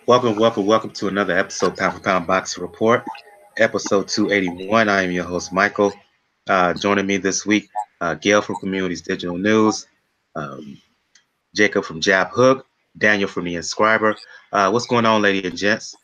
Welcome to another episode, Pound for Pound Boxing Report, episode 281. I am your host, Michael. Joining me this week, Gail from Communities Digital News, um, Jacob from Jab Hook, Daniel from The Inscriber. What's going on, ladies and gents?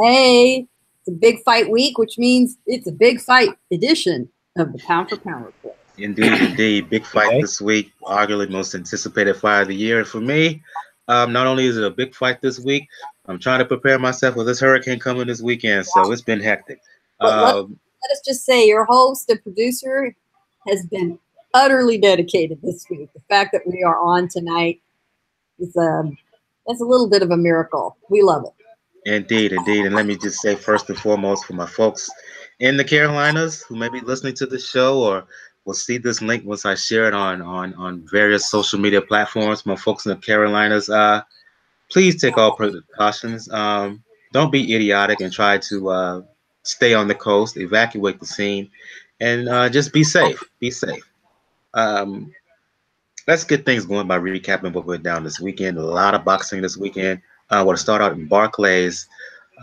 Hey, it's a big fight week, which means it's a big fight edition of the Pound for Pound Report. Indeed. Big fight this week, arguably most anticipated fight of the year. And for me, not only is it a big fight this week, I'm trying to prepare myself for this hurricane coming this weekend, so it's been hectic. Let us just say your host and producer has been utterly dedicated this week. The fact that we are on tonight is that's a little bit of a miracle. We love it. Indeed. And let me just say first and foremost for my folks in the Carolinas who may be listening to the show or will see this link once I share it on various social media platforms. My folks in the Carolinas, please take all precautions. Don't be idiotic and try to stay on the coast, evacuate the scene, and just be safe. Be safe. Let's get things going by recapping what went down this weekend. A lot of boxing this weekend. We'll start out in Barclays.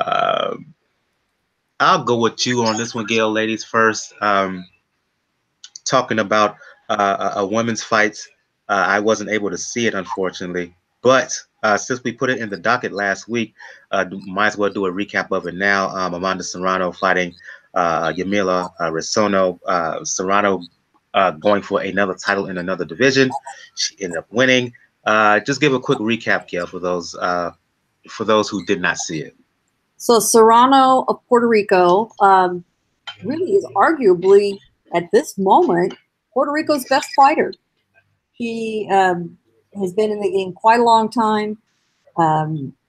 I'll go with you on this one, Gail. Ladies first. Talking about a women's fight. I wasn't able to see it, unfortunately. But since we put it in the docket last week, might as well do a recap of it now. Amanda Serrano fighting Yamila Risono. Serrano going for another title in another division. She ended up winning. Just give a quick recap, Gail, for those who did not see it. So Serrano of Puerto Rico really is arguably, at this moment, Puerto Rico's best fighter. She has been in the game quite a long time.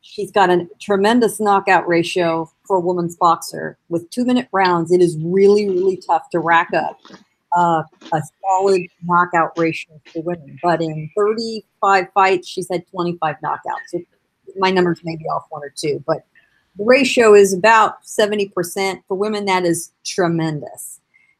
She's got a tremendous knockout ratio for a women's boxer. With 2-minute rounds, it is really, really tough to rack up a solid knockout ratio for women. But in 35 fights, she's had 25 knockouts. So my numbers may be off 1 or 2, but the ratio is about 70%. For women, that is tremendous.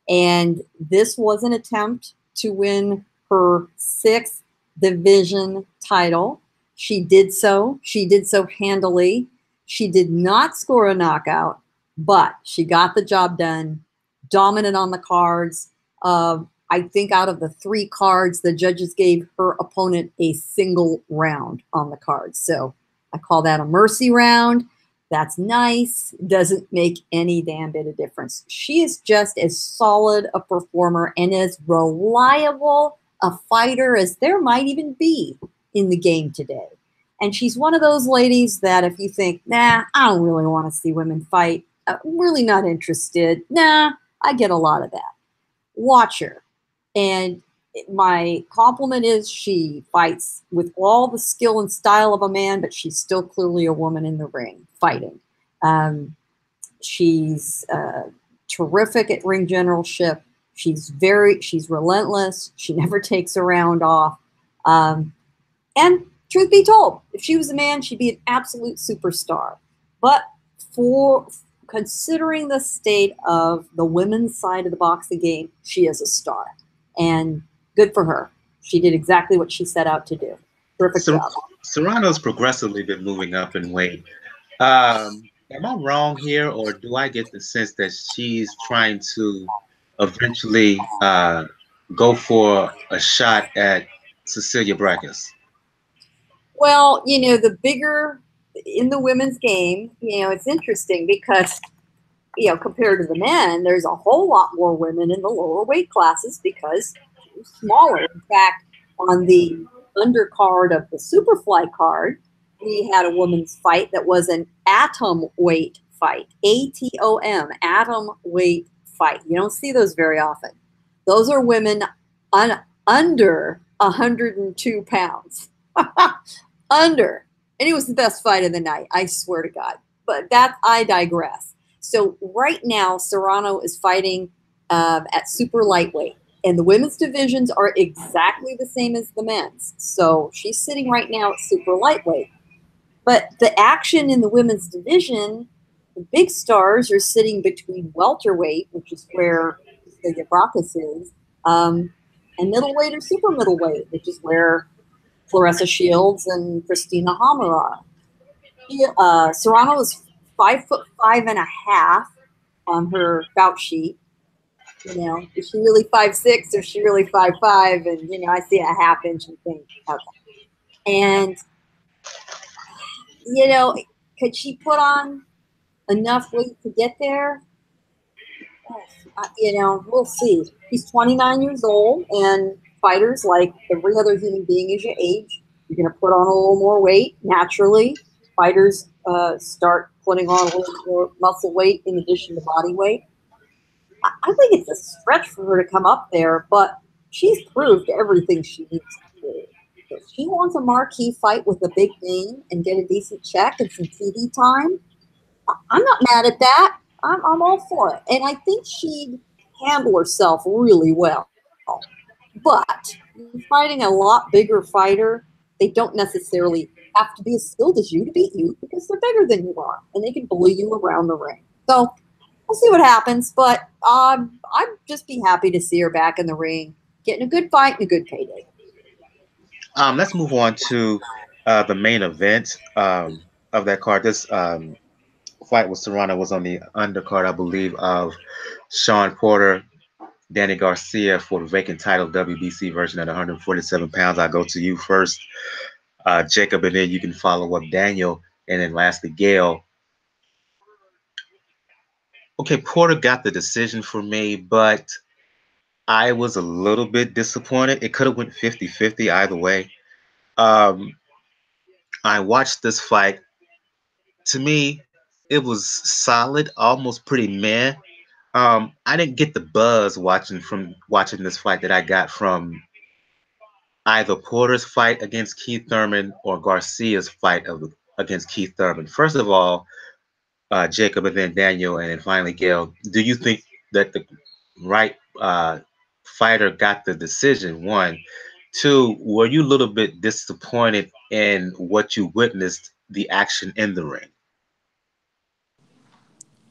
And this was an attempt to win her 6th division title. She did so. She did so handily. She did not score a knockout, but she got the job done, dominant on the cards. I think out of the 3 cards, the judges gave her opponent a single round on the cards. So I call that a mercy round. That's nice. Doesn't make any damn bit of difference. She is just as solid a performer and as reliable a fighter as there might even be in the game today. And she's one of those ladies that if you think, nah, I don't really want to see women fight, I'm really not interested. Nah, I get a lot of that. Watch her. And my compliment is she fights with all the skill and style of a man, but she's still clearly a woman in the ring fighting. She's terrific at ring generalship. She's relentless. She never takes a round off. And truth be told, if she was a man, she'd be an absolute superstar. But for considering the state of the women's side of the boxing game, she is a star. And good for her. She did exactly what she set out to do. Perfect job. Serrano's progressively been moving up in weight. Am I wrong here, or do I get the sense that she's trying to eventually go for a shot at Cecilia Braekhus? Well, the bigger in the women's game, it's interesting because, compared to the men, there's a whole lot more women in the lower weight classes because they're smaller. In fact, on the undercard of the Superfly card, we had a women's fight that was an atom weight fight. ATOM, atom weight fight. You don't see those very often. Those are women under 102 pounds. Under. And it was the best fight of the night, I swear to God. But I digress. So right now, Serrano is fighting at super lightweight. And the women's divisions are exactly the same as the men's. So she's sitting right now at super lightweight. But the action in the women's division, the big stars are sitting between welterweight, which is where the Braekhus is, and middleweight or super middleweight, which is where Claressa Shields and Christina Hammer are. Serrano is 5'5.5" on her bout sheet. Is she really 5'6" or is she really 5'5"? And I see a half inch and think, okay. And could she put on enough weight to get there? We'll see. He's 29 years old, and fighters, like every other human being as your age, you're going to put on a little more weight naturally. Fighters start putting on a little more muscle weight in addition to body weight. I think it's a stretch for her to come up there, but she's proved everything she needs to do. If she wants a marquee fight with a big name and get a decent check and some TV time, I'm not mad at that. I'm all for it. And I think she'd handle herself really well. But you're fighting a lot bigger fighter. They don't necessarily have to be as skilled as you to beat you because they're bigger than you are and they can bully you around the ring. So we'll see what happens. But I'd just be happy to see her back in the ring, getting a good fight and a good payday. Let's move on to the main event of that card. This fight with Serrano was on the undercard, I believe, of Shawn Porter, Danny Garcia for the vacant title WBC version at 147 pounds. I go to you first, Jacob, and then you can follow up Daniel, and then lastly Gail. Okay, Porter got the decision for me, but I was a little bit disappointed. It could have went 50-50 either way. Um, I watched this fight. To me, it was solid, almost pretty meh. I didn't get the buzz watching this fight that I got from either Porter's fight against Keith Thurman or Garcia's fight against Keith Thurman. First of all, Jacob, and then Daniel, and then finally Gail. Do you think that the right fighter got the decision? One, two. Were you a little bit disappointed in what you witnessed, the action in the ring?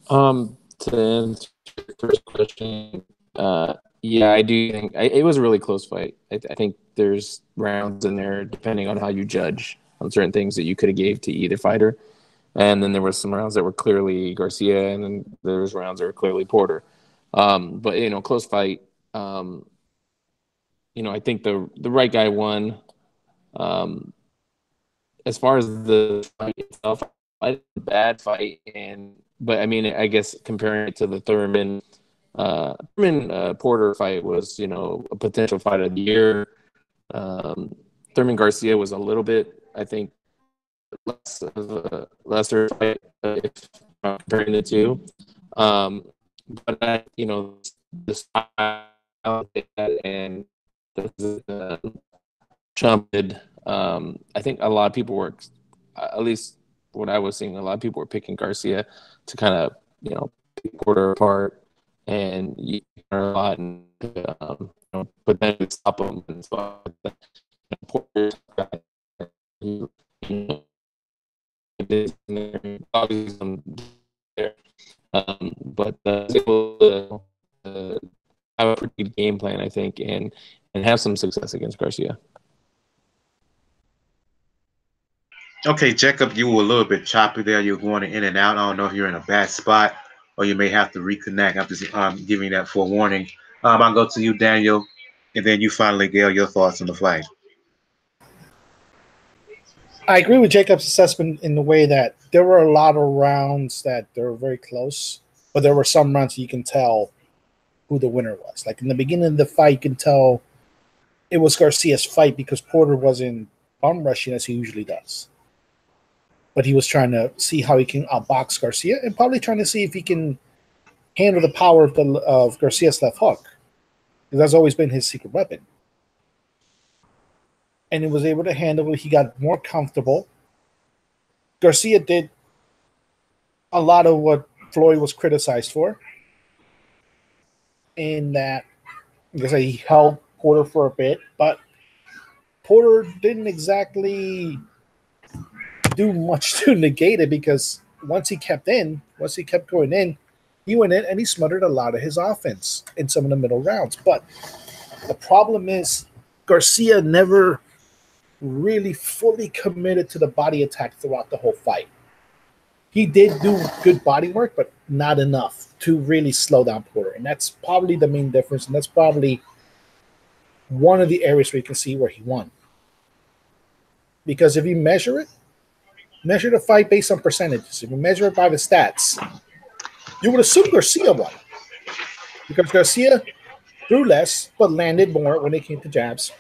To answer your first question, yeah, I do think it was a really close fight. I think there's rounds in there, depending on how you judge on certain things that you could have gave to either fighter. And then there was some rounds that were clearly Garcia, and then there was rounds that were clearly Porter. But close fight. I think the right guy won. As far as the fight itself, I did a bad fight, but I mean, I guess comparing it to the Thurman Porter fight was, a potential fight of the year. Thurman Garcia was a little bit, I think, less of a lesser fight if I'm comparing the two. But the style and the jumped. I think a lot of people were, at least what I was seeing, a lot of people were picking Garcia to kind of, pick Porter apart, and you learn a lot and potentially stop him and stuff. Porter, obviously there, but able to have a pretty good game plan, I think, and have some success against Garcia. Okay, Jacob, you were a little bit choppy there. You're going in and out. I don't know if you're in a bad spot or you may have to reconnect. I'm just giving you that forewarning. I'll go to you, Daniel, and then you finally, Gail, your thoughts on the fight. I agree with Jacob's assessment in the way that there were a lot of rounds that they were very close, but there were some rounds you can tell who the winner was. Like in the beginning of the fight, you can tell it was Garcia's fight because Porter wasn't bum rushing as he usually does. But he was trying to see how he can outbox Garcia and probably trying to see if he can handle the power of Garcia's left hook. Because that's always been his secret weapon. And he was able to handle it. He got more comfortable. Garcia did a lot of what Floyd was criticized for. In that, because he held Porter for a bit, but Porter didn't exactly do much to negate it because once he kept going in, he went in and he smothered a lot of his offense in some of the middle rounds. But the problem is Garcia never really fully committed to the body attack throughout the whole fight. he did do good body work, but not enough to really slow down Porter. And that's probably the main difference. And that's probably one of the areas where you can see where he won. Because if you measure the fight based on percentages, if you measure it by the stats, you would assume Garcia won. Because Garcia threw less, but landed more when it came to jabs.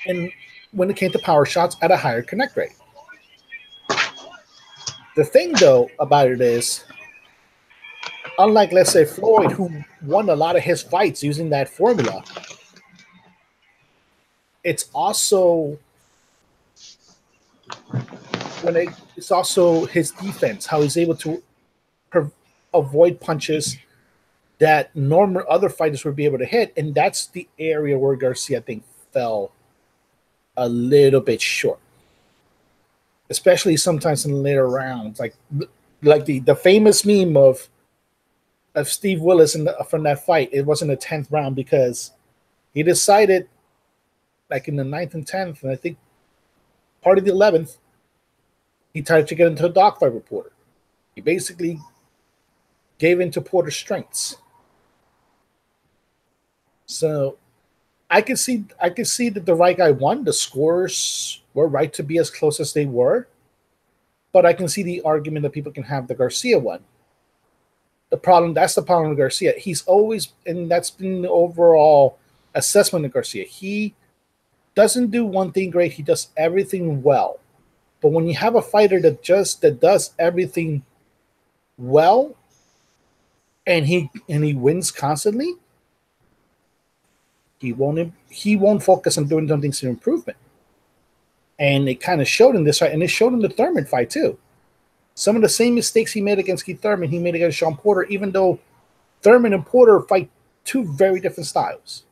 And when it came to power shots at a higher connect rate. The thing, though, about it is, unlike, let's say, Floyd, who won a lot of his fights using that formula, it's also it's also his defense, how he's able to avoid punches that normal other fighters would be able to hit, and that's the area where Garcia, I think, fell a little bit short, especially sometimes in the later rounds, like the famous meme of Steve Willis from that fight. It wasn't a 10th round because he decided, like in the 9th and 10th, and I think part of the 11th, he tried to get into a dogfight with Porter. He basically gave in to Porter's strengths. So I could see that the right guy won. The scores were right to be as close as they were. But I can see the argument that people can have the Garcia won. That's the problem with Garcia. He's always, and that's been the overall assessment of Garcia. He doesn't do one thing great. He does everything well. But when you have a fighter that does everything well, and he wins constantly, he won't focus on doing something to improvement. And it kind of showed in this fight, and it showed in the Thurman fight too. Some of the same mistakes he made against Keith Thurman, he made against Shawn Porter, even though Thurman and Porter fight two very different styles.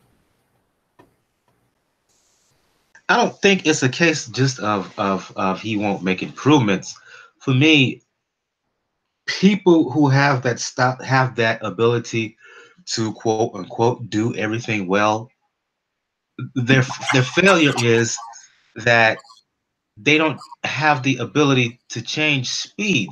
I don't think it's a case just of he won't make improvements. For me, people who have that ability to quote unquote do everything well, their failure is that they don't have the ability to change speed,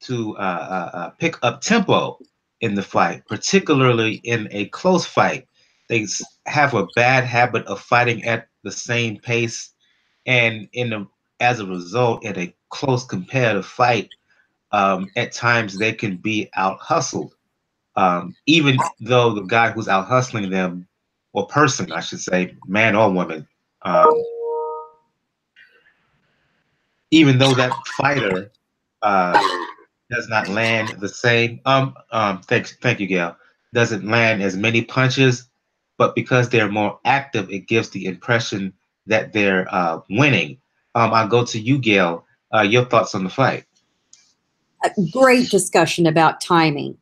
to pick up tempo in the fight, particularly in a close fight. They have a bad habit of fighting at the same pace, and as a result, in a close competitive fight, at times they can be out hustled, even though the guy who's out hustling them, or person, I should say, man or woman, even though that fighter does not land the same. Thank you, Gail. Doesn't land as many punches, but because they're more active, it gives the impression that they're winning. I'll go to you, Gail. Your thoughts on the fight? A great discussion about timing.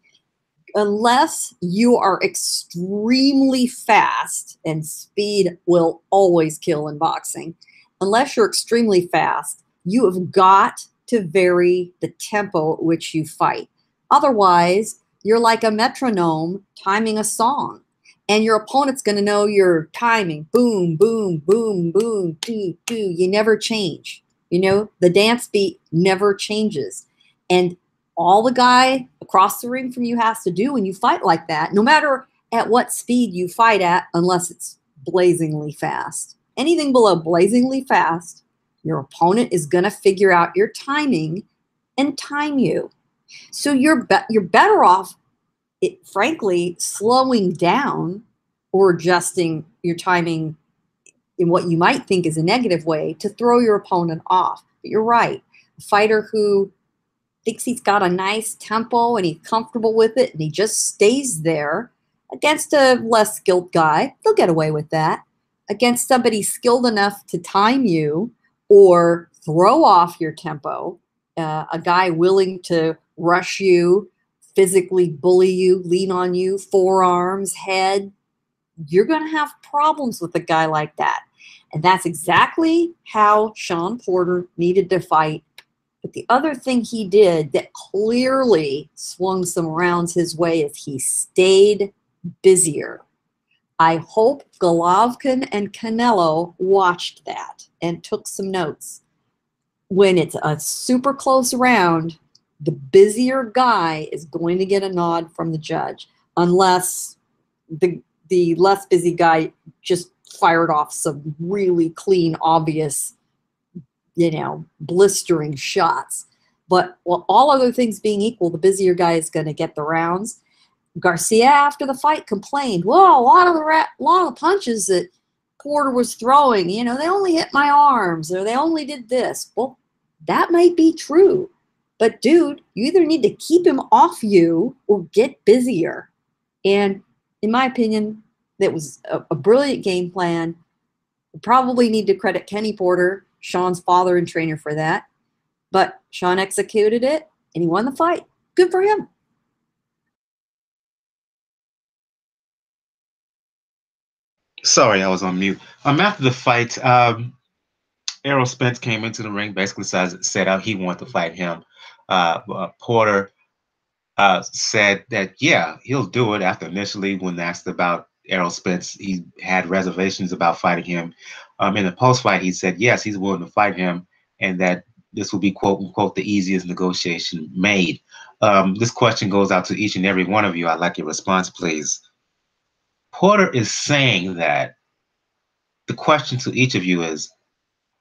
Unless you are extremely fast, and speed will always kill in boxing. Unless you're extremely fast, you have got to vary the tempo at which you fight. Otherwise, you're like a metronome timing a song, and your opponent's going to know your timing. Boom, boom, boom, boom, doo, doo. You never change. You know, the dance beat never changes. And all the guy across the ring from you has to do when you fight like that, no matter at what speed you fight at, unless it's blazingly fast. Anything below blazingly fast, your opponent is going to figure out your timing and time you. So you're better off, frankly, slowing down or adjusting your timing in what you might think is a negative way to throw your opponent off. But you're right. A fighter who thinks he's got a nice tempo and he's comfortable with it and he just stays there against a less skilled guy, they'll get away with that. Against somebody skilled enough to time you or throw off your tempo, a guy willing to rush you, physically bully you, lean on you, forearms, head, you're going to have problems with a guy like that. And that's exactly how Shawn Porter needed to fight. But the other thing he did that clearly swung some rounds his way is he stayed busier. I hope Golovkin and Canelo watched that and took some notes. when it's a super close round, the busier guy is going to get a nod from the judge, unless the less busy guy just fired off some really clean, obvious, blistering shots. But all other things being equal, the busier guy is going to get the rounds. Garcia, after the fight, complained, "Well, a lot of the punches that Porter was throwing, they only hit my arms, or they only did this." Well, that might be true, but dude, you either need to keep him off you or get busier. And in my opinion, that was a brilliant game plan. We probably need to credit Kenny Porter, Shawn's father and trainer, for that. But Shawn executed it, and he won the fight. Good for him. Sorry, I was on mute. After the fight, Errol Spence came into the ring, basically said out he wanted to fight him. Porter said that, yeah, he'll do it. After initially, when asked about Errol Spence, he had reservations about fighting him. In the post-fight, he said, yes, he's willing to fight him, and that this will be, quote unquote, the easiest negotiation made. This question goes out to each and every one of you. I'd like your response, please. Porter is saying that the question to each of you is,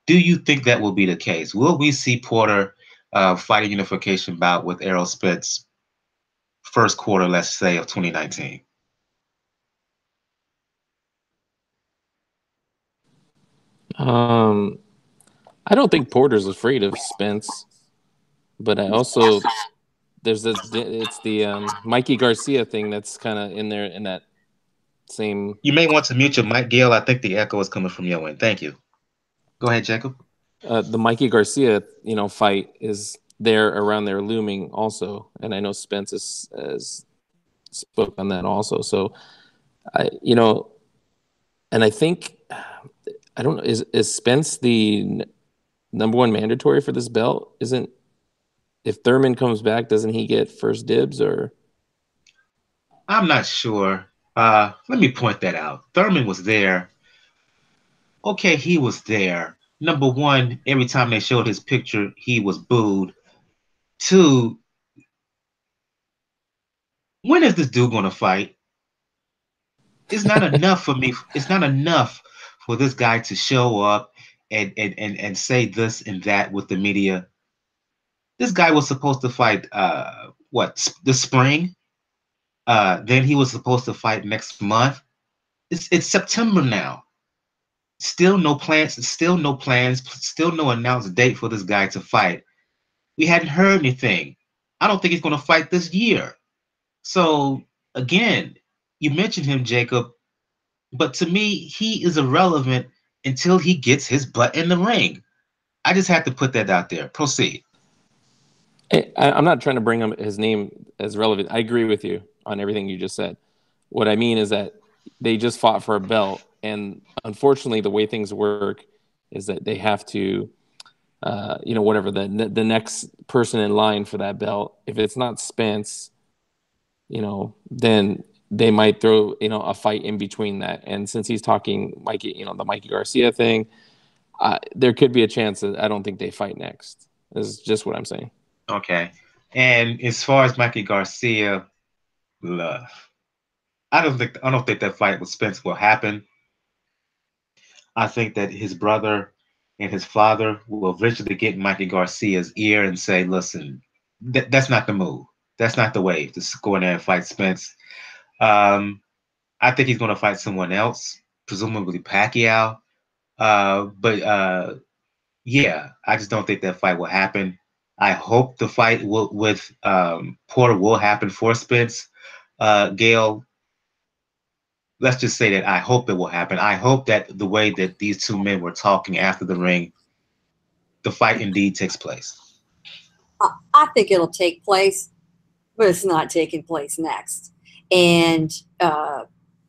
do you think that will be the case? Will we see Porter fight a unification bout with Errol Spence first quarter, let's say, of 2019? I don't think Porter's afraid of Spence, but I also it's the Mikey Garcia thing that's kind of in there in that same. You may want to mute your mic, Gail. I think the echo is coming from your end. Thank you. Go ahead, Jacob. The Mikey Garcia, fight is there around there looming also, and I know Spence has spoke on that also. So, and I think I don't know, is Spence the number one mandatory for this belt? If Thurman comes back, doesn't he get first dibs? Or I'm not sure. Let me point that out. Thurman was there. Okay, he was there. Number one, every time they showed his picture, he was booed. Two, when is this dude going to fight? It's not enough for me. It's not enough for this guy to show up and say this and that with the media. This guy was supposed to fight this spring. Then he was supposed to fight next month. It's September now. Still no plans. Still no plans. Still no announced date for this guy to fight. We hadn't heard anything. I don't think he's going to fight this year. So again, you mentioned him, Jacob, but to me, he is irrelevant until he gets his butt in the ring. I just had to put that out there. Proceed. I'm not trying to bring his name as relevant. I agree with you on everything you just said. What I mean is that they just fought for a belt, and unfortunately, the way things work is that they have to, whatever the next person in line for that belt, if it's not Spence, then they might throw a fight in between that. And since he's talking Mikey, the Mikey Garcia thing, there could be a chance that I don't think they fight next. Is just what I'm saying. Okay. And as far as Mikey Garcia, I don't think that fight with Spence will happen. I think that his brother and his father will eventually get Mikey Garcia's ear and say, listen, that's not the move. That's not the way to go in there and fight Spence. I think he's going to fight someone else, presumably Pacquiao. Yeah, I just don't think that fight will happen. I hope the fight with Porter will happen for Spence. Gail, let's just say that I hope it will happen. I hope that the way that these two men were talking after the ring, the fight indeed takes place. I think it'll take place, but it's not taking place next. And the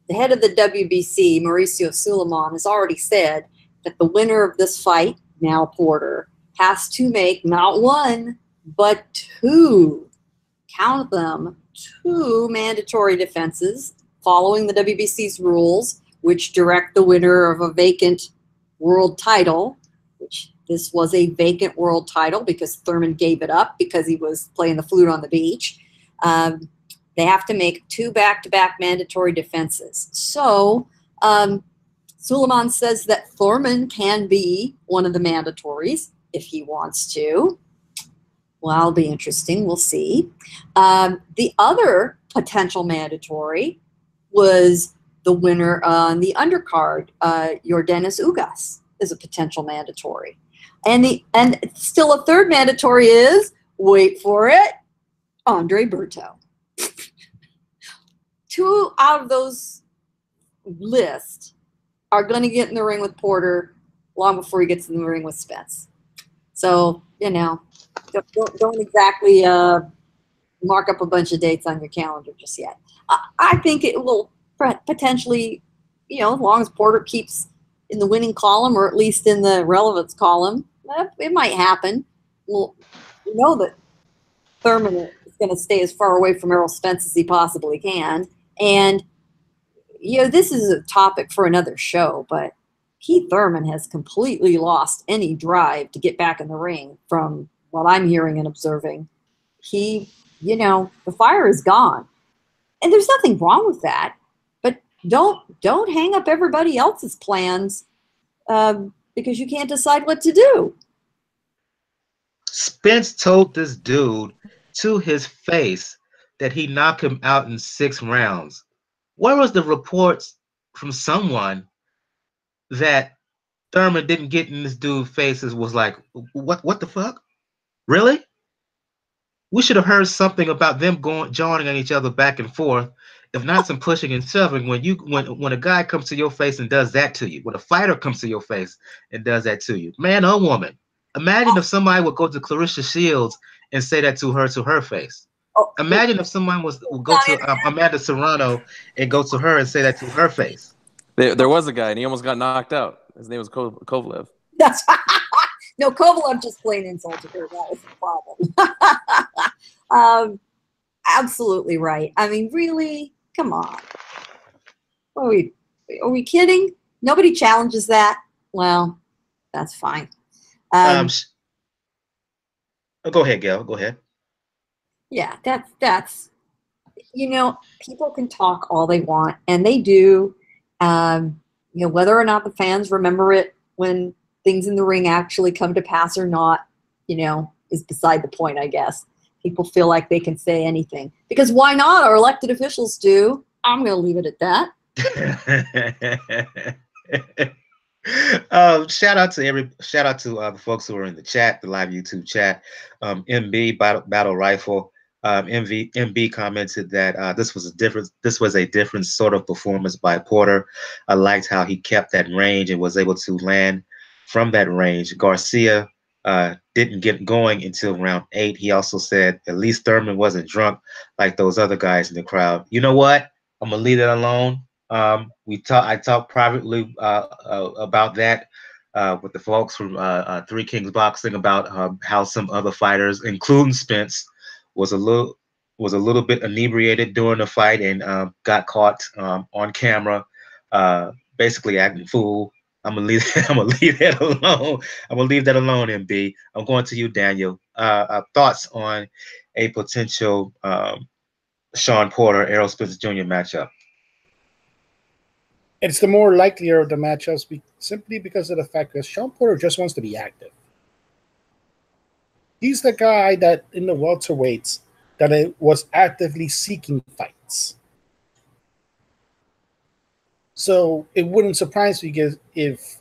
head of the WBC, Mauricio Suleiman, has already said that the winner of this fight, now Porter, has to make not one, but two, count them, two mandatory defenses following the WBC's rules, which direct the winner of a vacant world title, which This was a vacant world title because Thurman gave it up because he was playing the flute on the beach. They have to make 2 back-to-back mandatory defenses. So Suleiman says that Thurman can be one of the mandatories if he wants to. Well, it'll be interesting. We'll see. The other potential mandatory was the winner on the undercard, Yordenis Ugas, is a potential mandatory. And still a third mandatory is, wait for it, Andre Berto. 2 out of those lists are going to get in the ring with Porter long before he gets in the ring with Spence. So, don't exactly mark up a bunch of dates on your calendar just yet. I think it will potentially, as long as Porter keeps in the winning column or at least in the relevance column, it might happen. Well, we know that Thurman is going to stay as far away from Errol Spence as he possibly can. And, this is a topic for another show, but Keith Thurman has completely lost any drive to get back in the ring from what I'm hearing and observing. He, the fire is gone. And there's nothing wrong with that. But don't hang up everybody else's plans because you can't decide what to do. Spence told this dude to his face that he knocked him out in 6 rounds. Where was the reports from someone that Thurman didn't get in this dude's faces? Was like, what the fuck? Really? We should have heard something about them jawing at each other back and forth, if not some pushing and shoving. When a guy comes to your face and does that to you, when a fighter comes to your face and does that to you, man or woman, imagine if somebody would go to Clarissa Shields and say that to her face. Imagine if someone would go to Amanda Serrano and go to her and say that to her face. There was a guy, and he almost got knocked out. His name was Kovalev. No, Kovalev just plain insulted her. That was the problem. Absolutely right. I mean, really? Come on. Are we kidding? Nobody challenges that? Well, that's fine. Go ahead, Gail. Go ahead. Yeah, that's people can talk all they want, and they do. Whether or not the fans remember it when things in the ring actually come to pass or not, is beside the point, I guess. People feel like they can say anything because why not? Our elected officials do. I'm going to leave it at that. Shout out to the folks who are in the chat, the live YouTube chat. MB Battle Rifle. MB commented that this was a different sort of performance by Porter. I liked how he kept that range and was able to land from that range. Garcia didn't get going until round 8. He also said at least Thurman wasn't drunk like those other guys in the crowd. You know what? I'm gonna leave that alone. I talked privately about that with the folks from Three Kings Boxing about how some other fighters, including Spence, was a little bit inebriated during the fight and got caught on camera, basically acting fool. I'm gonna leave that alone. I'm gonna leave that alone, MB. I'm going to you, Daniel. Thoughts on a potential Shawn Porter Errol Spence Jr. matchup? It's the more likelier of the matchups simply because of the fact that Shawn Porter just wants to be active. He's the guy that in the welterweights that was actively seeking fights. So it wouldn't surprise me if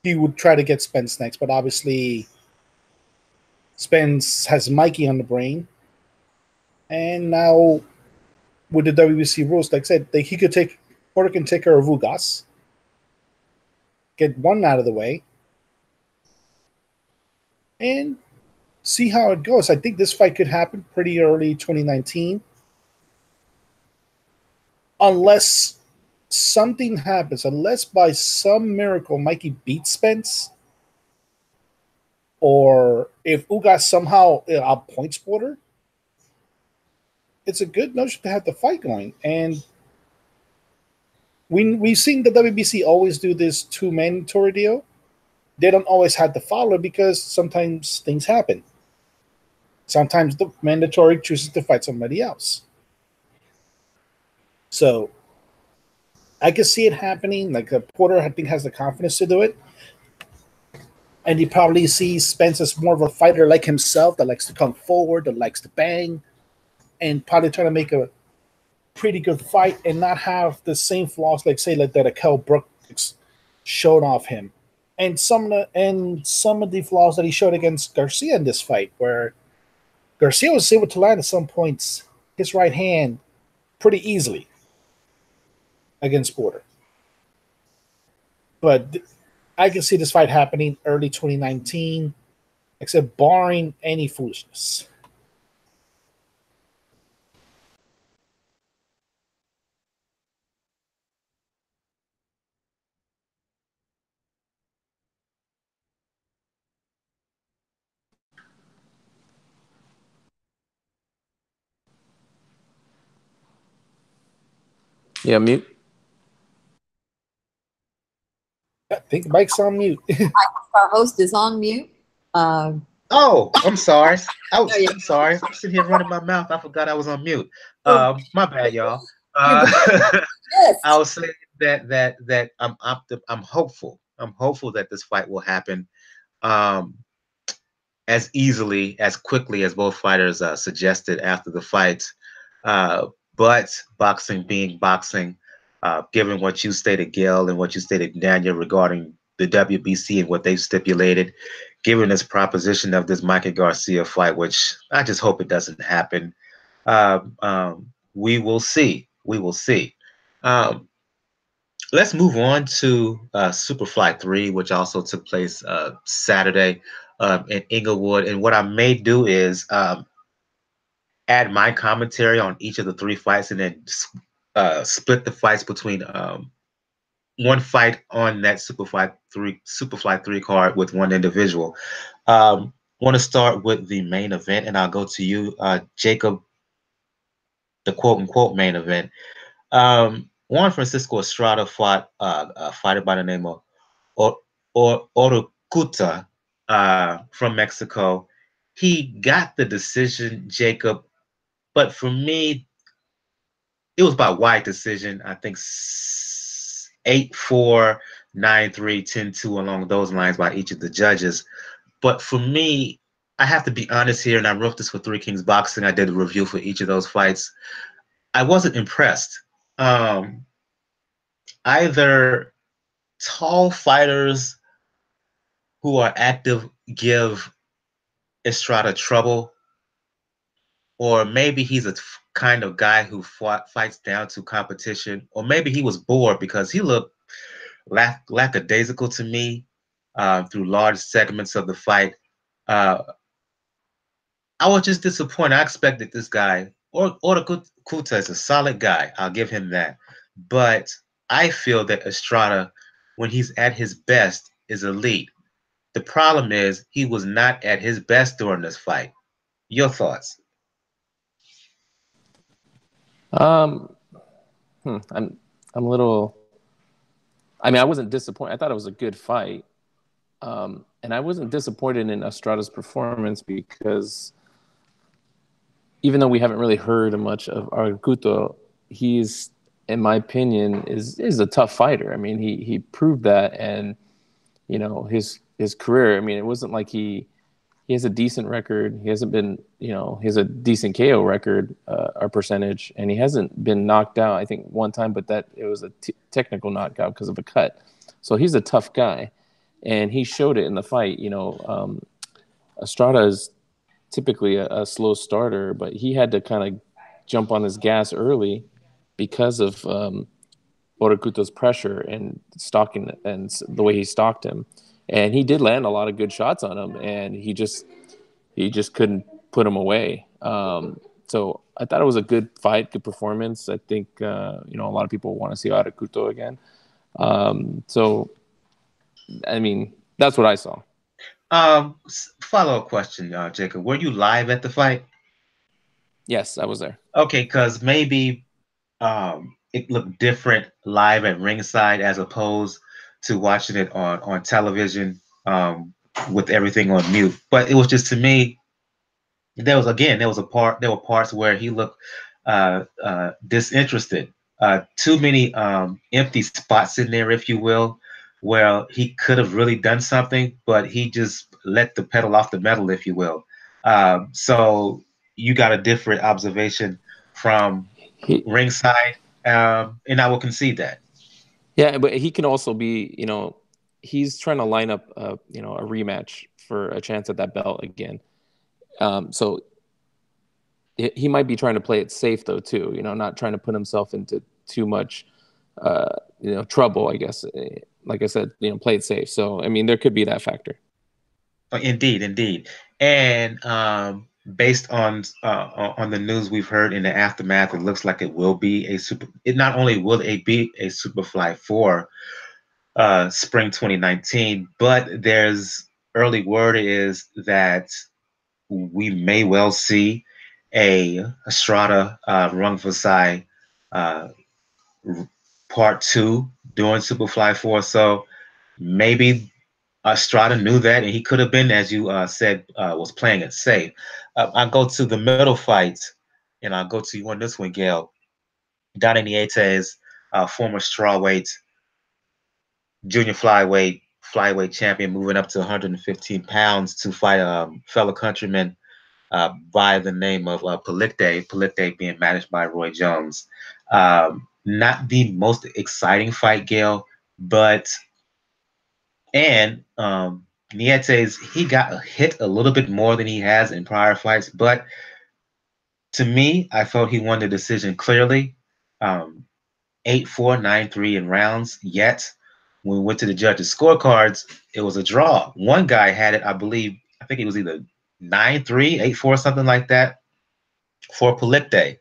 he would try to get Spence next, but obviously Spence has Mikey on the brain. And now with the WBC rules, like I said, Porter can take care of Ugas, get one out of the way, and see how it goes. I think this fight could happen pretty early 2019. Unless something happens, unless by some miracle Mikey beats Spence, or if Ugas somehow outpoints Porter, it's a good notion to have the fight going. And we've seen the WBC always do this 2 mandatory deal. they don't always have to follow because sometimes things happen. Sometimes the mandatory chooses to fight somebody else. So I can see it happening. Like Porter, I think, has the confidence to do it. And he probably sees Spence as more of a fighter like himself that likes to come forward, that likes to bang, and probably trying to make a pretty good fight and not have the same flaws, like say, like that Akel Brooks showed off him. And some of the flaws that he showed against Garcia in this fight, where Garcia was able to land at some points his right hand pretty easily against Porter. But I can see this fight happening early 2019, except barring any foolishness. Yeah, mute. I think Mike's on mute. Our host is on mute. Oh, I'm sorry. I'm There you go. sorry. I'm sitting here running my mouth. I forgot I was on mute. My bad, y'all. Yes. I was saying that I'm hopeful. I'm hopeful that this fight will happen as easily, as quickly as both fighters suggested after the fight. But boxing being boxing, given what you stated, Gail, and what you stated, Daniel, regarding the WBC and what they've stipulated, given this proposition of this Mikey Garcia fight, which I just hope it doesn't happen. We will see. We will see. Let's move on to Superfly 3, which also took place Saturday in Inglewood. And what I may do is add my commentary on each of the three fights and then split the fights between one fight on that Superfly 3 card with one individual. Want to start with the main event, and I'll go to you, Jacob, the quote-unquote main event. Juan Francisco Estrada fought a fighter by the name of Orucuta from Mexico. He got the decision, Jacob, but for me, it was by wide decision. I think 8-4, 9-3, 10-2 along those lines by each of the judges. But for me, I have to be honest here, and I wrote this for Three Kings Boxing. I did a review for each of those fights. I wasn't impressed. Either tall fighters who are active give Estrada trouble, or maybe he's a kind of guy who fights down to competition, or maybe he was bored because he looked lackadaisical to me through large segments of the fight. I was just disappointed. I expected this guy, Orucuta is a solid guy. I'll give him that. But I feel that Estrada, when he's at his best, is elite. The problem is he was not at his best during this fight. Your thoughts? I'm a little. I mean, I wasn't disappointed. I thought it was a good fight, and I wasn't disappointed in Estrada's performance because even though we haven't really heard much of Orucuta, he's, in my opinion, is a tough fighter. I mean, he proved that, and you know his career. I mean, it wasn't like he has a decent record. He hasn't been, he has a decent KO record or percentage, and he hasn't been knocked out, I think, one time, but that it was a technical knockout because of a cut. So he's a tough guy, and he showed it in the fight. Estrada is typically a slow starter, but he had to kind of jump on his gas early because of Orucuta's pressure and stalking and the way he stalked him. And he did land a lot of good shots on him, and he just couldn't put him away. So I thought it was a good fight, good performance. I think a lot of people want to see Orucuta again. So I mean, that's what I saw. Follow-up question, Jacob. Were you live at the fight? Yes, I was there. Okay, because maybe it looked different live at ringside as opposed to watching it on television. with everything on mute. But it was just, to me, there were parts where he looked disinterested. Too many empty spots in there, if you will, where he could have really done something, but he just let the pedal off the metal, if you will. So you got a different observation from ringside, and I will concede that. Yeah, but he can also be, he's trying to line up, a rematch for a chance at that belt again. So he might be trying to play it safe though too, not trying to put himself into too much, trouble. I guess, like I said, play it safe. So I mean, there could be that factor. Indeed, indeed, and based on the news we've heard in the aftermath, it looks like it will be a super. It not only will it be a Superfly 4 spring 2019, but there's early word is that we may well see a Estrada Rung Fasai uh, part 2 during Superfly 4. So maybe Estrada knew that, and he could have been, as you said, was playing it safe. I'll go to the middle fight, and I'll go to you on this one, Gail. Donnie Nietes, former strawweight, junior flyweight champion, moving up to 115 pounds to fight a fellow countryman by the name of Palicte. Palicte being managed by Roy Jones. Not the most exciting fight, Gail, but Nietes, he got hit a little bit more than he has in prior fights, but to me, I felt he won the decision clearly. 8-4, 9-3 in rounds. Yet, when we went to the judges' scorecards, it was a draw. One guy had it, I think it was either 9-3, 8-4, something like that, for Palicte.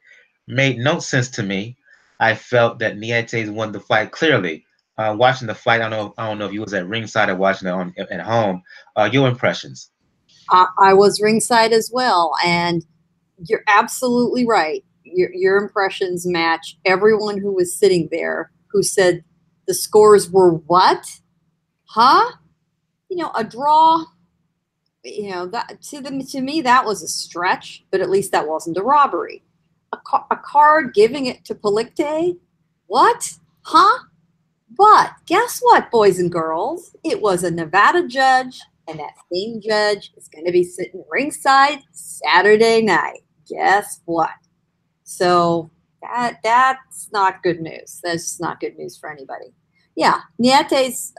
Made no sense to me. I felt that Nietes won the fight clearly. Watching the fight, I don't know if you was at ringside or watching it at home. Your impressions? I was ringside as well, and you're absolutely right. Your impressions match everyone who was sitting there who said the scores were what? Huh? A draw. That to me that was a stretch, but at least that wasn't a robbery. A card giving it to Palicte? What? Huh? But guess what, boys and girls? It was a Nevada judge, and that same judge is going to be sitting ringside Saturday night. Guess what? So that's not good news. That's not good news for anybody. Yeah, Nietes,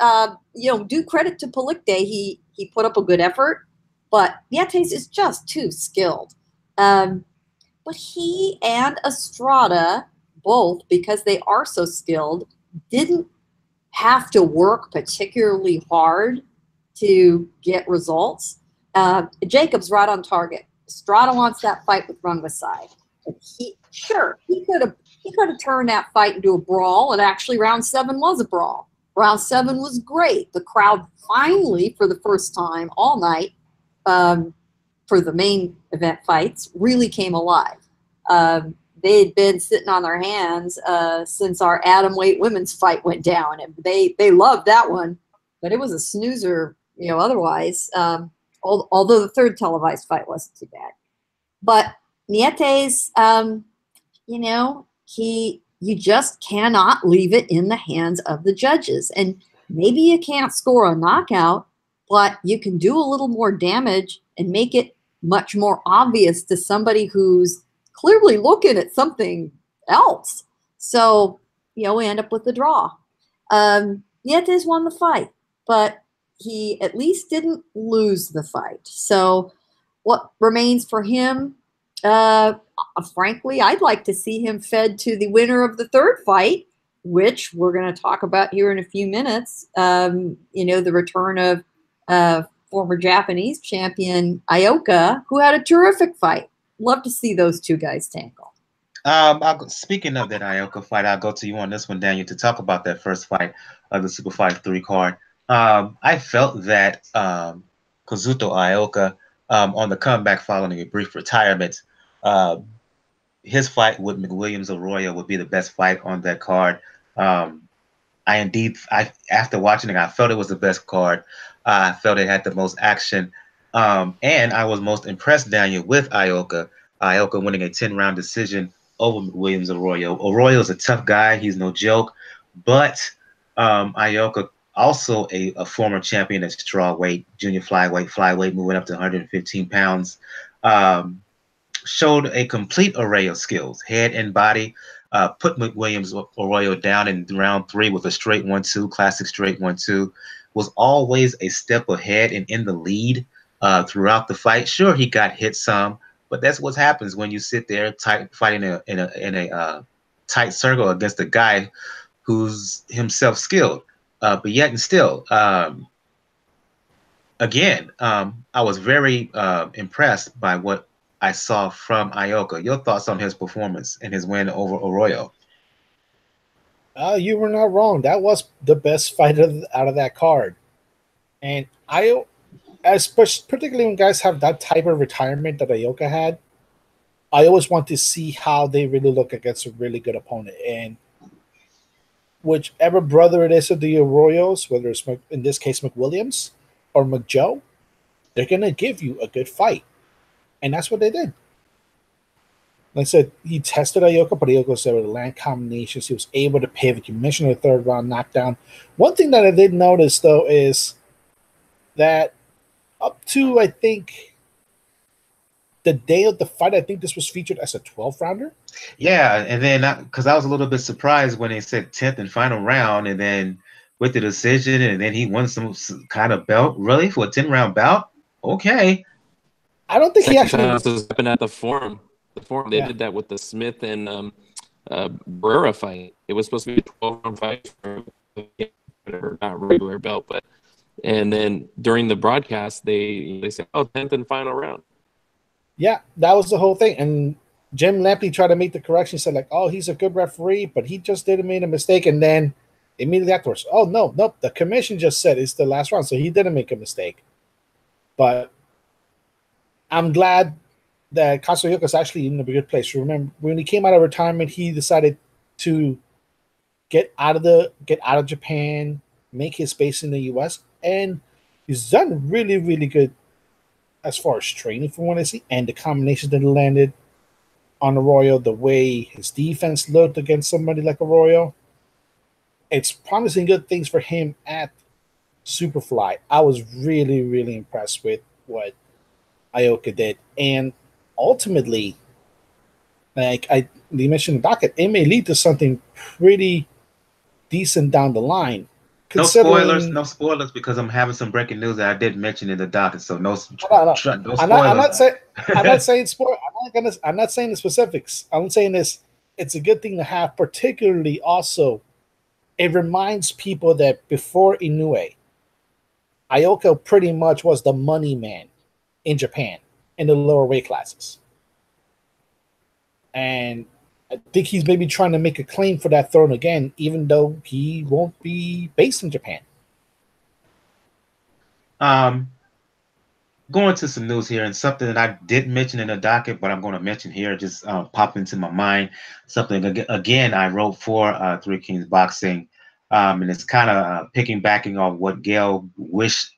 do credit to Palicte. He put up a good effort, but Nietes is just too skilled. But he and Estrada, both, because they are so skilled, didn't have to work particularly hard to get results. Jacob's right on target. Estrada wants that fight with Rungvisai. He could have turned that fight into a brawl, and actually round 7 was a brawl. Round 7 was great. The crowd finally, for the first time all night, for the main event fights, really came alive. They had been sitting on their hands since our atomweight women's fight went down, and they loved that one, but it was a snoozer, otherwise. Although the third televised fight wasn't too bad, but Nietes, you just cannot leave it in the hands of the judges, and maybe you can't score a knockout, but you can do a little more damage and make it much more obvious to somebody who's clearly looking at something else. So, we end up with the draw. Nietes won the fight, but he at least didn't lose the fight. So what remains for him, frankly, I'd like to see him fed to the winner of the third fight, which we're going to talk about here in a few minutes. The return of former Japanese champion Ioka, who had a terrific fight. Love to see those two guys tangle. Speaking of that Ioka fight, I'll go to you on this one, Daniel, to talk about that first fight of the Super Fight 3 card. I felt that Kazuto Ioka, on the comeback following a brief retirement, his fight with McWilliams Arroyo would be the best fight on that card. after watching it, I felt it was the best card. I felt it had the most action, and I was most impressed, Daniel, with Ioka. Ioka winning a 10-round decision over Williams Arroyo. Arroyo is a tough guy; he's no joke. But Ioka, also a former champion at strawweight, junior flyweight, moving up to 115 pounds. Um, Showed a complete array of skills, head and body. Put McWilliams Arroyo down in round 3 with a straight 1-2, classic straight 1-2. Was always a step ahead and in the lead throughout the fight. Sure, he got hit some, but that's what happens when you sit there tight, fighting in a tight circle against a guy who's himself skilled. But yet and still, again, I was very impressed by what I saw from Ioka. Your thoughts on his performance and his win over Arroyo? You were not wrong. That was the best fight out of that card. And particularly when guys have that type of retirement that Ioka had, I always want to see how they really look against a really good opponent. And whichever brother it is of the Arroyos, whether it's in this case McWilliams or McJoe, they're going to give you a good fight. And that's what they did. Like I said, he tested Ioka, but Ioka was able to land combinations. He was able to pivot. You mentioned the 3rd round knockdown. One thing that I did notice, though, is that up to, I think, the day of the fight, I think this was featured as a 12-rounder. Yeah, and then because I was a little bit surprised when they said 10th and final round, and then with the decision, and then he won some kind of belt. Really? For a 10-round bout? Okay. I don't think he actually happened at the Forum. They did that with the Smith and Barrera fight. It was supposed to be a 12-round fight for not regular belt, but and then during the broadcast they said, "Oh, 10th and final round." Yeah, that was the whole thing. And Jim Lampley tried to make the correction. He said, like, "Oh, he's a good referee, but he just didn't make a mistake." And then immediately afterwards, "Oh nope, the commission just said it's the last round, so he didn't make a mistake." But I'm glad that Kazuto is actually in a good place. Remember, when he came out of retirement, he decided to get out of Japan, make his base in the U.S., and he's done really, really good as far as training from what I see, and the combinations that he landed on Arroyo, the way his defense looked against somebody like Arroyo. It's promising good things for him at Superfly. I was really, really impressed with what Ioka did, and ultimately, like you mentioned, the docket, it may lead to something pretty decent down the line. No spoilers, because I'm having some breaking news that I didn't mention in the docket. So no spoilers. I'm not saying spoil. I'm not saying the specifics. I'm saying it's a good thing to have. Particularly, also, it reminds people that before Inoue, Ioka pretty much was the money man in Japan in the lower weight classes. And I think he's maybe trying to make a claim for that throne again, even though he won't be based in Japan. Going to some news here, and something that I didn't mention in the docket, but I'm going to mention here, just popped into my mind. Something, again, I wrote for Three Kings Boxing, and it's kind of backing off what Gail wished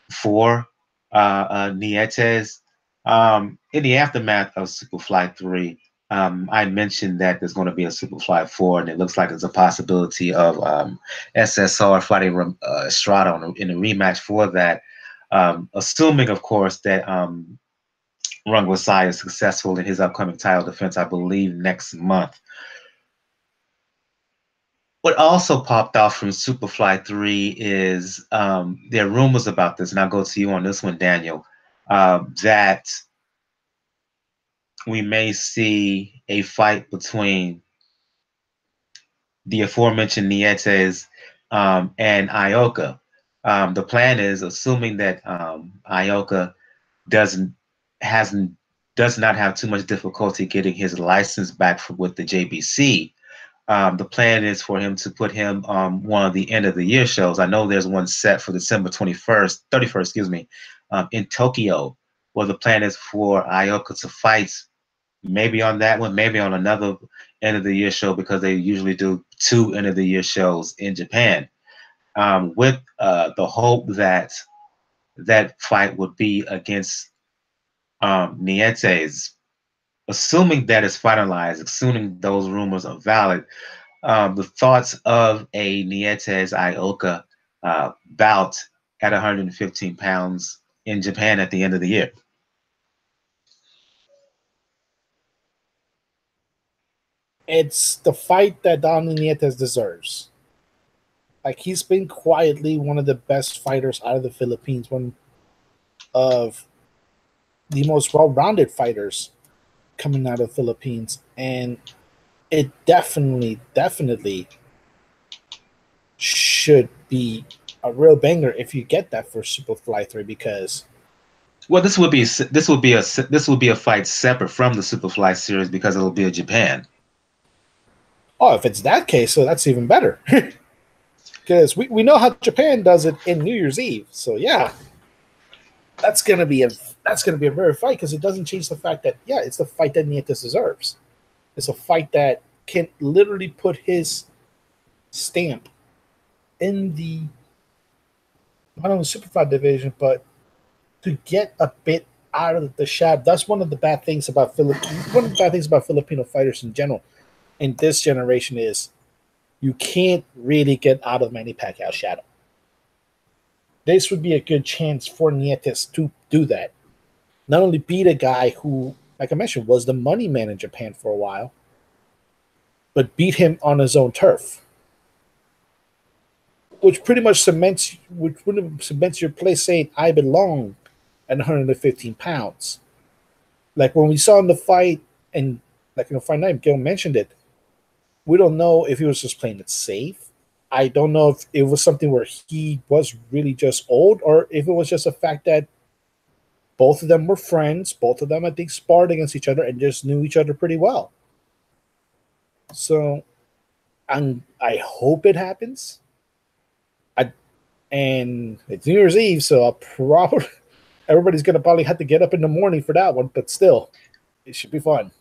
for Nietes. In the aftermath of Superfly 3, I mentioned that there's going to be a Superfly 4, and it looks like there's a possibility of SSR fighting Estrada in a rematch for that, assuming, of course, that Rungvisai is successful in his upcoming title defense, I believe, next month. What also popped off from Superfly 3 is there are rumors about this, and I'll go to you on this one, Daniel, that we may see a fight between the aforementioned Nietes and Ioka. The plan is, assuming that Ioka does not have too much difficulty getting his license back with the JBC. The plan is for him to put him on one of the end of the year shows. I know there's one set for December 31st, in Tokyo, where the plan is for Ioka to fight maybe on that one, maybe on another end of the year show because they usually do 2 end of the year shows in Japan, with the hope that that fight would be against Nietes. Assuming that is finalized, assuming those rumors are valid, the thoughts of a Nietes Ioka bout at 115 pounds in Japan at the end of the year. It's the fight that Donnie Nietes deserves. Like, he's been quietly one of the best fighters out of the Philippines, one of the most well-rounded fighters coming out of the Philippines, and it definitely should be a real banger if you get that for Superfly 3, because well, this would be a fight separate from the Superfly series because it'll be in Japan. oh, if it's that case, so that's even better. Because we know how Japan does it in New Year's Eve. So yeah, that's gonna be a very fight, because it doesn't change the fact that, yeah, it's the fight that Nietes deserves. It's a fight that can literally put his stamp in the not only Superfly division, but to get a bit out of the shadow. That's one of the bad things about Filipino fighters in general. In this generation is you can't really get out of Manny Pacquiao's shadow. This would be a good chance for Nietes to do that. Not only beat a guy who, like I mentioned, was the money man in Japan for a while, but beat him on his own turf, which pretty much cements your place saying, I belong at 115 pounds. Like when we saw in the fight, and like in the fight night, Gil mentioned it, we don't know if he was just playing it safe. I don't know if it was something where he was really just old, or if it was just a fact that both of them were friends. Both of them, I think, sparred against each other and just knew each other pretty well. So I hope it happens. And it's New Year's Eve, so everybody's going to probably have to get up in the morning for that one, but still, it should be fun.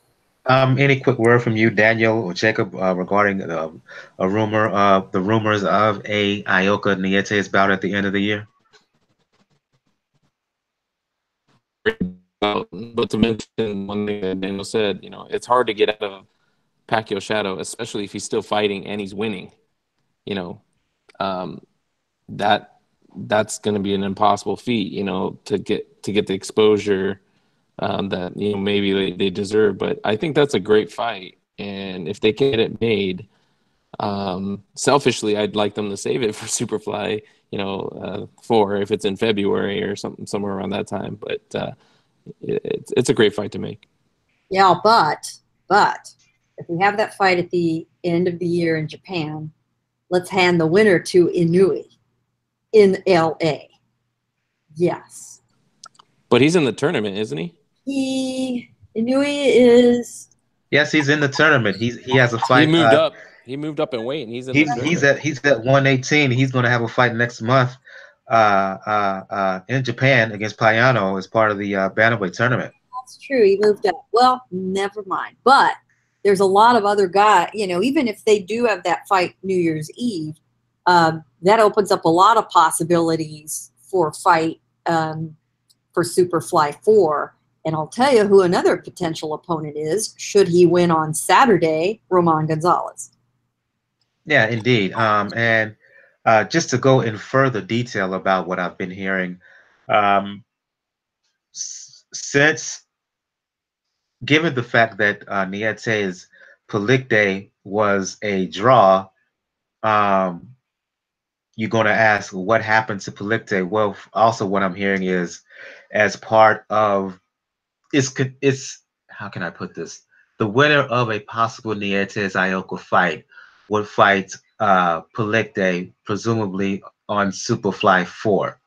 Any quick word from you, Daniel or Jacob, regarding the rumors of a Ioka Nietes bout at the end of the year? But to mention one thing that Daniel said, it's hard to get out of Pacquiao's shadow, especially if he's still fighting and he's winning. That's going to be an impossible feat, to get the exposure that maybe they deserve. But I think that's a great fight, and if they can get it made, selfishly, I'd like them to save it for Superfly, for if it's in February or somewhere around that time. But it's a great fight to make. Yeah, but if we have that fight at the end of the year in Japan, let's hand the winner to Inoue in LA. Yes. But he's in the tournament, isn't he? Inoue is. Yes, he's in the tournament. He has a fight. He moved up. He moved up in weight, and he's in the tournament. He's at 118. He's going to have a fight next month in Japan against Payano as part of the bantamweight tournament. That's true. He moved up. Well, never mind. But there's a lot of other guys. Even if they do have that fight New Year's Eve, that opens up a lot of possibilities for a fight for Superfly 4. And I'll tell you who another potential opponent is, should he win on Saturday, Roman Gonzalez. Yeah, indeed. And just to go in further detail about what I've been hearing, since given the fact that Nietes Palicte was a draw, you're going to ask what happened to Palicte. Well, also what I'm hearing is, as part of it's how can I put this? The winner of a possible Nietes Ioka fight would fight Palicte, presumably on Superfly 4,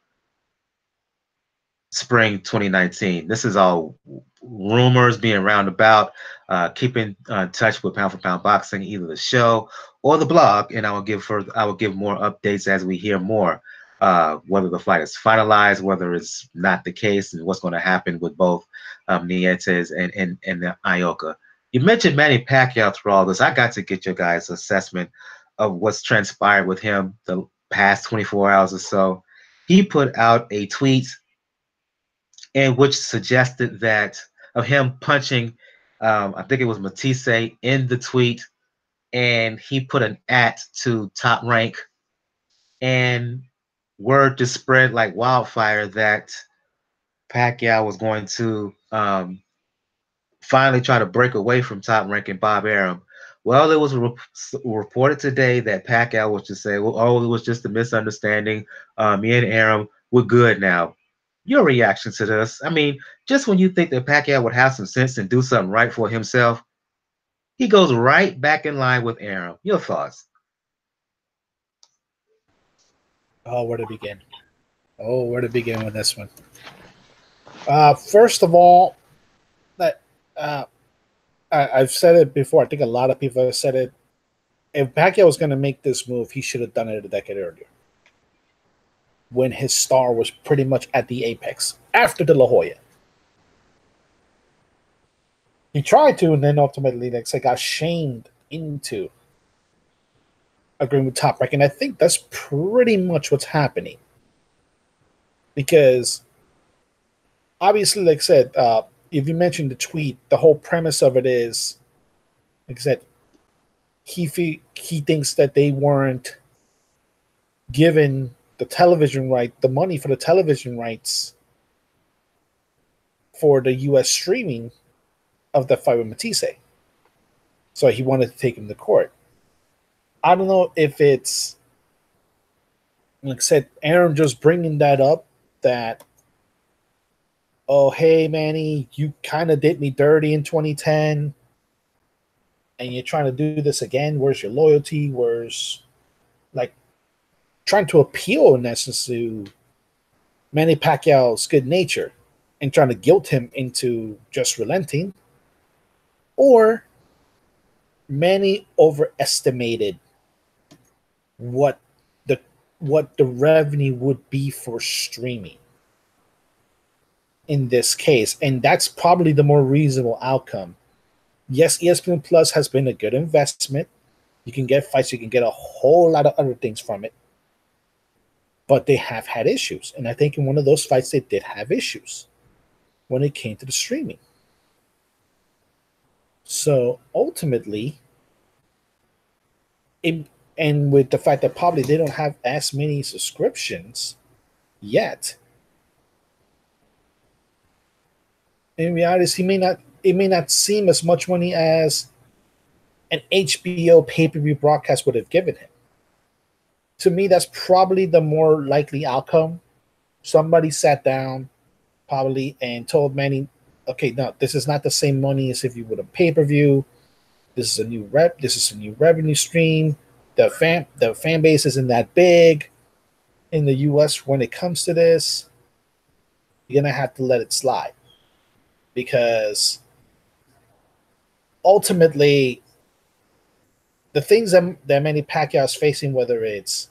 spring 2019. This is all rumors being roundabout. Keep in touch with Pound for Pound Boxing, either the show or the blog, and I will give more updates as we hear more, whether the fight is finalized, whether it's not the case, and what's going to happen with both Nietes and the Ioka. You mentioned Manny Pacquiao through all this. I got to get your guys' assessment of what's transpired with him the past 24 hours or so. He put out a tweet in which suggested that of him punching, I think it was Matisse in the tweet, and he put an @ to Top Rank, and word just spread like wildfire that Pacquiao was going to finally try to break away from Top Rank and Bob Arum. Well, it was reported today that Pacquiao was to say, well, oh, it was just a misunderstanding. Me and Arum, we're good now. Your reaction to this? I mean, just when you think that Pacquiao would have some sense and do something right for himself, he goes right back in line with Arum. Your thoughts? Oh, where to begin? Oh, where to begin with this one? First of all, that I've said it before. I think a lot of people have said it. If Pacquiao was going to make this move, he should have done it a decade earlier, when his star was pretty much at the apex after De La Hoya. He tried to, and then ultimately, like I said, got shamed into agreeing with Top Rank, and I think that's pretty much what's happening. Because obviously, like I said, if you mentioned the tweet, the whole premise of it is, like I said, he thinks that they weren't given the television right, the money for the television rights for the U.S. streaming of the fight with Matisse. So he wanted to take him to court. I don't know if it's, like I said, Aaron just bringing that up, that, oh, hey, Manny, you kind of did me dirty in 2010, and you're trying to do this again. Where's your loyalty? Where's, like, trying to appeal, in essence, to Manny Pacquiao's good nature and trying to guilt him into just relenting? Or Manny overestimated what the revenue would be for streaming in this case, and that's probably the more reasonable outcome. Yes, ESPN Plus has been a good investment. You can get fights, you can get a whole lot of other things from it, but they have had issues, and I think in one of those fights they did have issues when it came to the streaming. So ultimately, and with the fact that probably they don't have as many subscriptions yet, in reality, it may not seem as much money as an HBO pay-per-view broadcast would have given him. To me, that's probably the more likely outcome. Somebody sat down probably and told Manny, okay, no, this is not the same money as if you would have pay-per-view. This is a new revenue stream. The fan base isn't that big in the US when it comes to this. You're gonna have to let it slide, because ultimately the things that Manny Pacquiao is facing, whether it's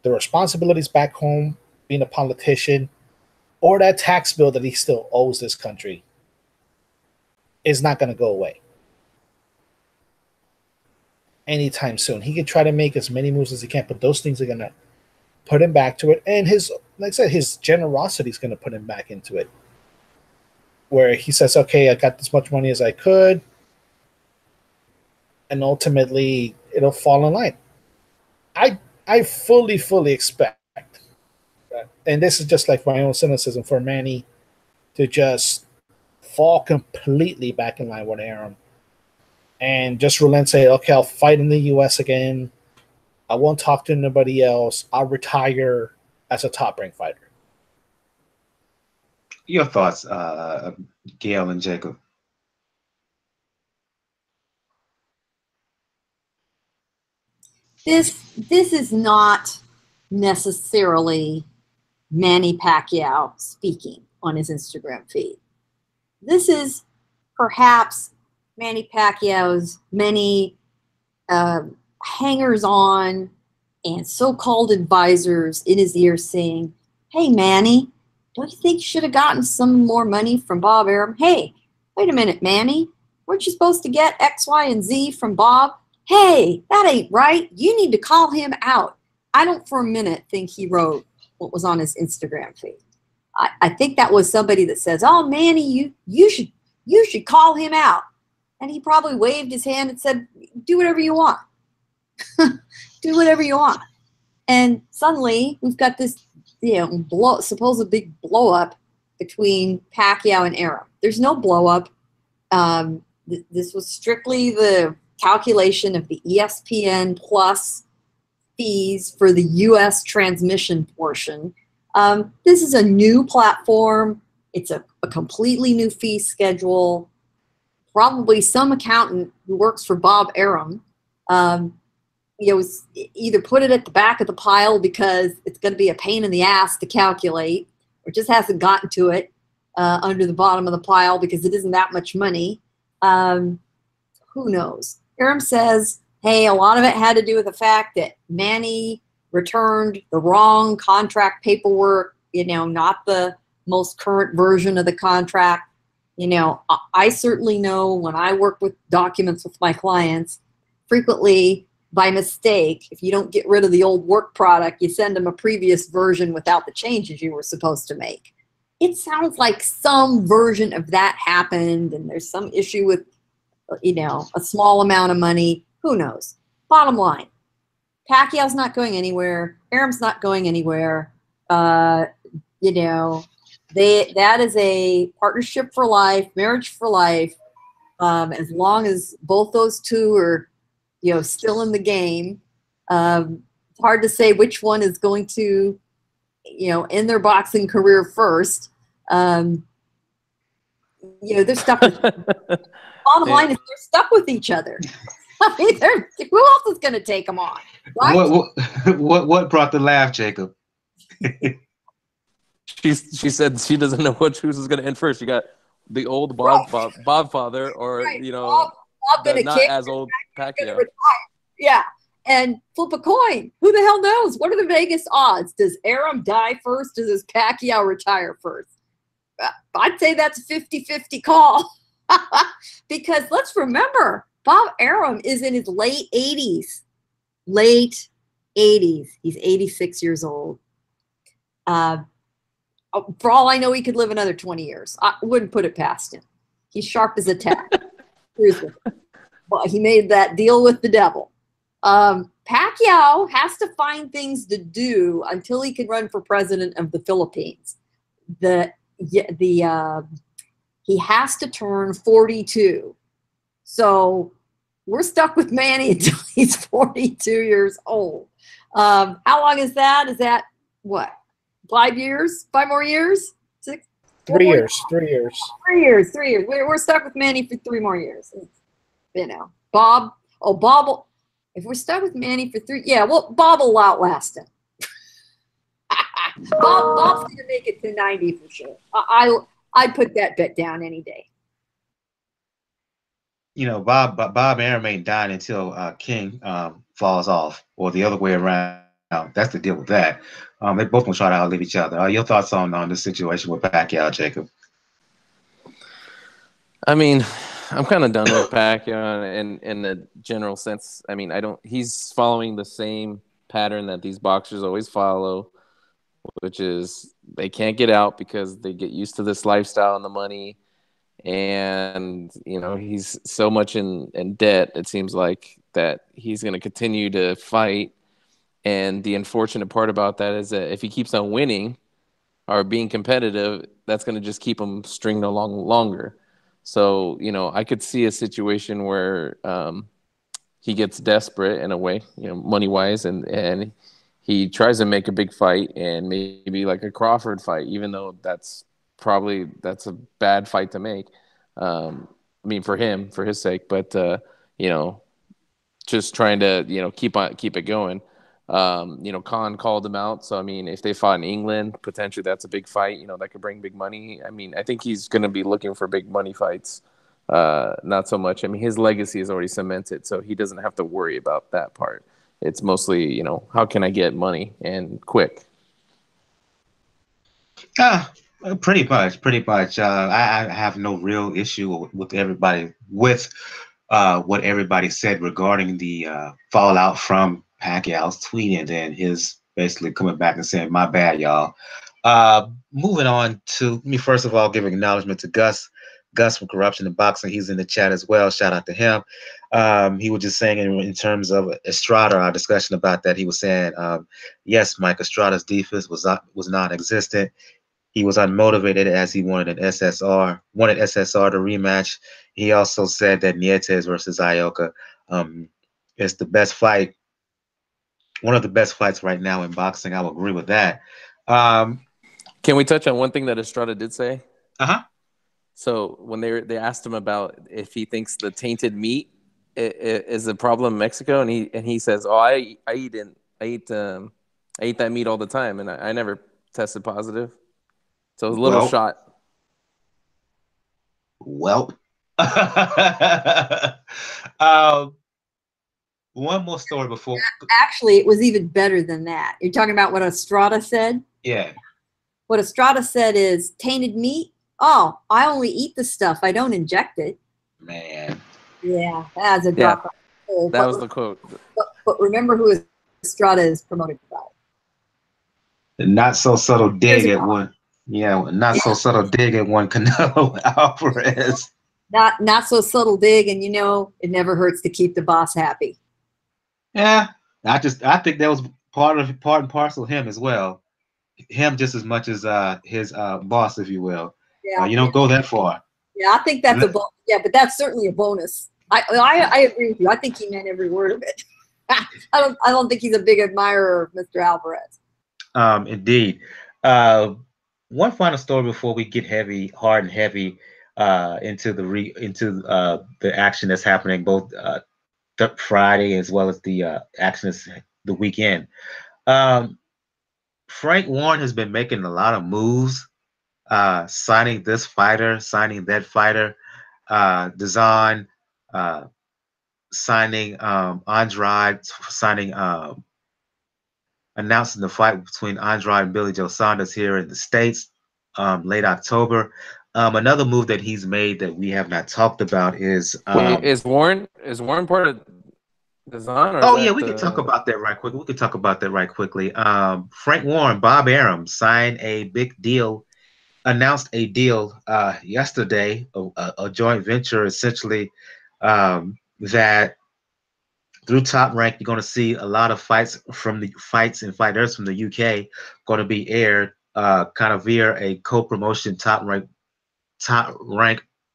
the responsibilities back home, being a politician, or that tax bill that he still owes this country, is not going to go away anytime soon. He can try to make as many moves as he can, but those things are going to put him back to it. And his, like I said, his generosity is going to put him back into it, where he says, okay, I got as much money as I could, and ultimately it'll fall in line. I fully expect, and this is just like my own cynicism, for Manny to just fall completely back in line with Arum and just relent, say, okay, I'll fight in the US again. I won't talk to anybody else. I'll retire as a top-ranked fighter. Your thoughts, Gail and Jacob? This is not necessarily Manny Pacquiao speaking on his Instagram feed. This is perhaps Manny Pacquiao's many hangers-on and so-called advisors in his ear saying, hey, Manny, don't you think you should have gotten some more money from Bob Arum? Hey, wait a minute, Manny. weren't you supposed to get X, Y, and Z from Bob? Hey, that ain't right. You need to call him out. I don't for a minute think he wrote what was on his Instagram feed. I think that was somebody that says, oh, Manny, you should call him out. And he probably waved his hand and said, do whatever you want. Do whatever you want. And suddenly we've got this, supposed big blow up between Pacquiao and Arum. There's no blow up. This was strictly the calculation of the ESPN Plus fees for the U.S. transmission portion. This is a new platform. It's a completely new fee schedule. Probably some accountant who works for Bob Arum, either put it at the back of the pile because it's going to be a pain in the ass to calculate, or just hasn't gotten to it under the bottom of the pile because it isn't that much money. Who knows? Arum says, hey, a lot of it had to do with the fact that Manny returned the wrong contract paperwork, not the most current version of the contract. I certainly know when I work with documents with my clients, frequently by mistake, if you don't get rid of the old work product, you send them a previous version without the changes you were supposed to make. It sounds like some version of that happened and there's some issue with, a small amount of money. Who knows? Bottom line, Pacquiao's not going anywhere. Arum's not going anywhere. That is a partnership for life, marriage for life. As long as both those two are, still in the game. It's hard to say which one is going to, end their boxing career first. They're stuck with, bottom line is they're stuck with each other. I mean, who else is going to take them on? Right? What brought the laugh, Jacob? She said she doesn't know which who's going to end first. You got the old Bob father, or right. Bob the not kick as old Pacquiao. Yeah, and flip a coin. Who the hell knows? What are the Vegas odds? Does Arum die first? Does Pacquiao retire first? I'd say that's a 50-50 call. Because let's remember, Bob Arum is in his late 80s. Late 80s. He's 86 years old. For all I know, he could live another 20 years. I wouldn't put it past him. He's sharp as a tack. Seriously. Well, he made that deal with the devil. Pacquiao has to find things to do until he can run for president of the Philippines. He has to turn 42. So we're stuck with Manny until he's 42 years old. How long is that? Is that what? 5 years? 5 more years? 6? 3 years. 3 years. 3 years. 3 years. We're stuck with Manny for 3 more years. Bob. Oh, Bob. If we're stuck with Manny for 3, yeah. Well, Bob will outlast him. Bob's gonna make it to 90 for sure. I'd put that bet down any day. Bob Arum ain't dying until King falls off, or the other way around. That's the deal with that. They both gonna try to outlive each other. Your thoughts on this situation with Pacquiao, Jacob? I mean, I'm kind of done with Pacquiao in the general sense. I mean, he's following the same pattern that these boxers always follow, which is they can't get out because they get used to this lifestyle and the money. And, he's so much in debt, it seems like, that he's going to continue to fight. And the unfortunate part about that is that if he keeps on winning or being competitive, that's going to just keep him stringed along longer. So, I could see a situation where he gets desperate in a way, money-wise, and he tries to make a big fight and maybe like a Crawford fight, even though that's a bad fight to make. I mean, for him, for his sake, but, just trying to, keep it going. Khan called him out. So, I mean, if they fought in England, potentially that's a big fight, that could bring big money. I mean, I think he's going to be looking for big money fights. Not so much. I mean, his legacy is already cemented, so he doesn't have to worry about that part. It's mostly, how can I get money and quick? Pretty much, pretty much. I have no real issue with everybody with what everybody said regarding the fallout from Pacquiao's tweet and then his basically coming back and saying, "My bad, y'all." Moving on to me, first of all, give acknowledgement to Gus. Gus from Corruption in Boxing. He's in the chat as well. Shout out to him. He was just saying in terms of Estrada, our discussion about that, he was saying, yes, Mike Estrada's defense was non-existent. He was unmotivated as he wanted SSR to rematch. He also said that Nietes versus Ioka is the best fight, one of the best fights right now in boxing. I will agree with that. Can we touch on one thing that Estrada did say? Uh-huh. So when they asked him about if he thinks the tainted meat is a problem in Mexico, and he says, "Oh, I eat that meat all the time, and I never tested positive." So it was a little shot. Well, one more story before. Actually, it was even better than that. You're talking about what Estrada said? Yeah. What Estrada said is tainted meat. Oh, I only eat the stuff. I don't inject it. Man. Yeah, that's a drop. Yeah, that was the quote. But remember who Estrada is promoted by. The not so subtle dig at one. Yeah, not so subtle dig at one Canelo Alvarez. Not so subtle dig, and it never hurts to keep the boss happy. Yeah, I think that was part and parcel of him as well. Him just as much as his boss, if you will. Yeah, you don't go that far. Yeah, I think that's but that's certainly a bonus. I agree with you. I think he meant every word of it. I don't think he's a big admirer of Mr. Alvarez. Indeed. One final story before we get hard and heavy into the action that's happening both Friday as well as the action the weekend. Frank Warren has been making a lot of moves, signing this fighter, signing that fighter, Dazan, signing Andrade, signing announcing the fight between Andrade and Billy Joe Saunders here in the States, late October. Another move that he's made that we have not talked about is Wait, is Warren part of Dazan? Oh yeah, we can talk about that right quick. We can talk about that right quickly. Frank Warren, Bob Arum signed a big deal, announced a deal yesterday, a joint venture essentially that through Top Rank, you're going to see a lot of fights and fighters from the UK going to be aired kind of via a co-promotion Top Rank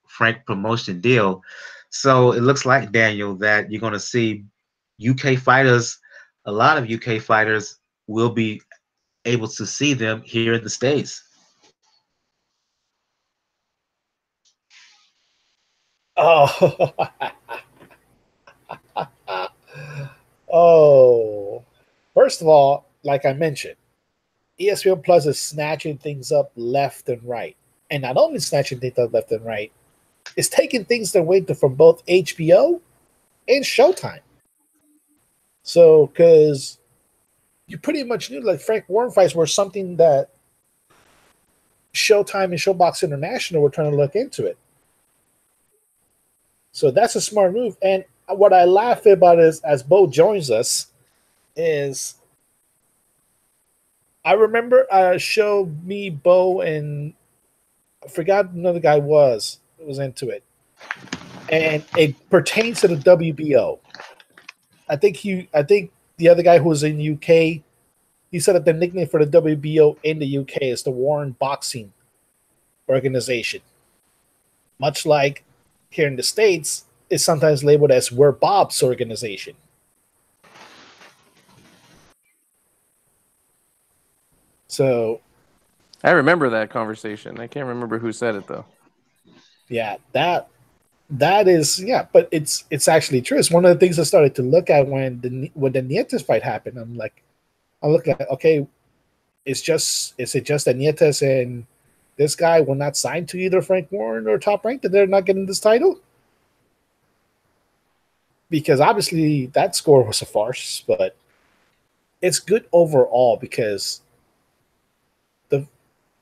Frank promotion deal. So it looks like, Daniel, that you're going to see UK fighters, a lot of UK fighters will be able to see them here in the States. Oh. Oh. First of all, like I mentioned, ESPN Plus is snatching things up left and right. And not only snatching things up left and right, it's taking things away from both HBO and Showtime. So, because you pretty much knew like Frank Warren fights were something that Showtime and Showbox International were trying to look into it. So that's a smart move. And what I laugh about is, as Bo joins us, is I remember a show me, Bo, and I forgot another guy was into it. And it pertains to the WBO. I think the other guy who was in UK, he said that the nickname for the WBO in the UK is the Warren Boxing Organization. Much like here in the States, it's sometimes labeled as We're Bob's Organization. So I remember that conversation. I can't remember who said it though. Yeah, that is, yeah, but it's actually true. It's one of the things I started to look at when the Nietes fight happened. I look at, okay, is it just that Nietes and this guy will not sign to either Frank Warren or Top Rank, that they're not getting this title? Because obviously that score was a farce, but it's good overall because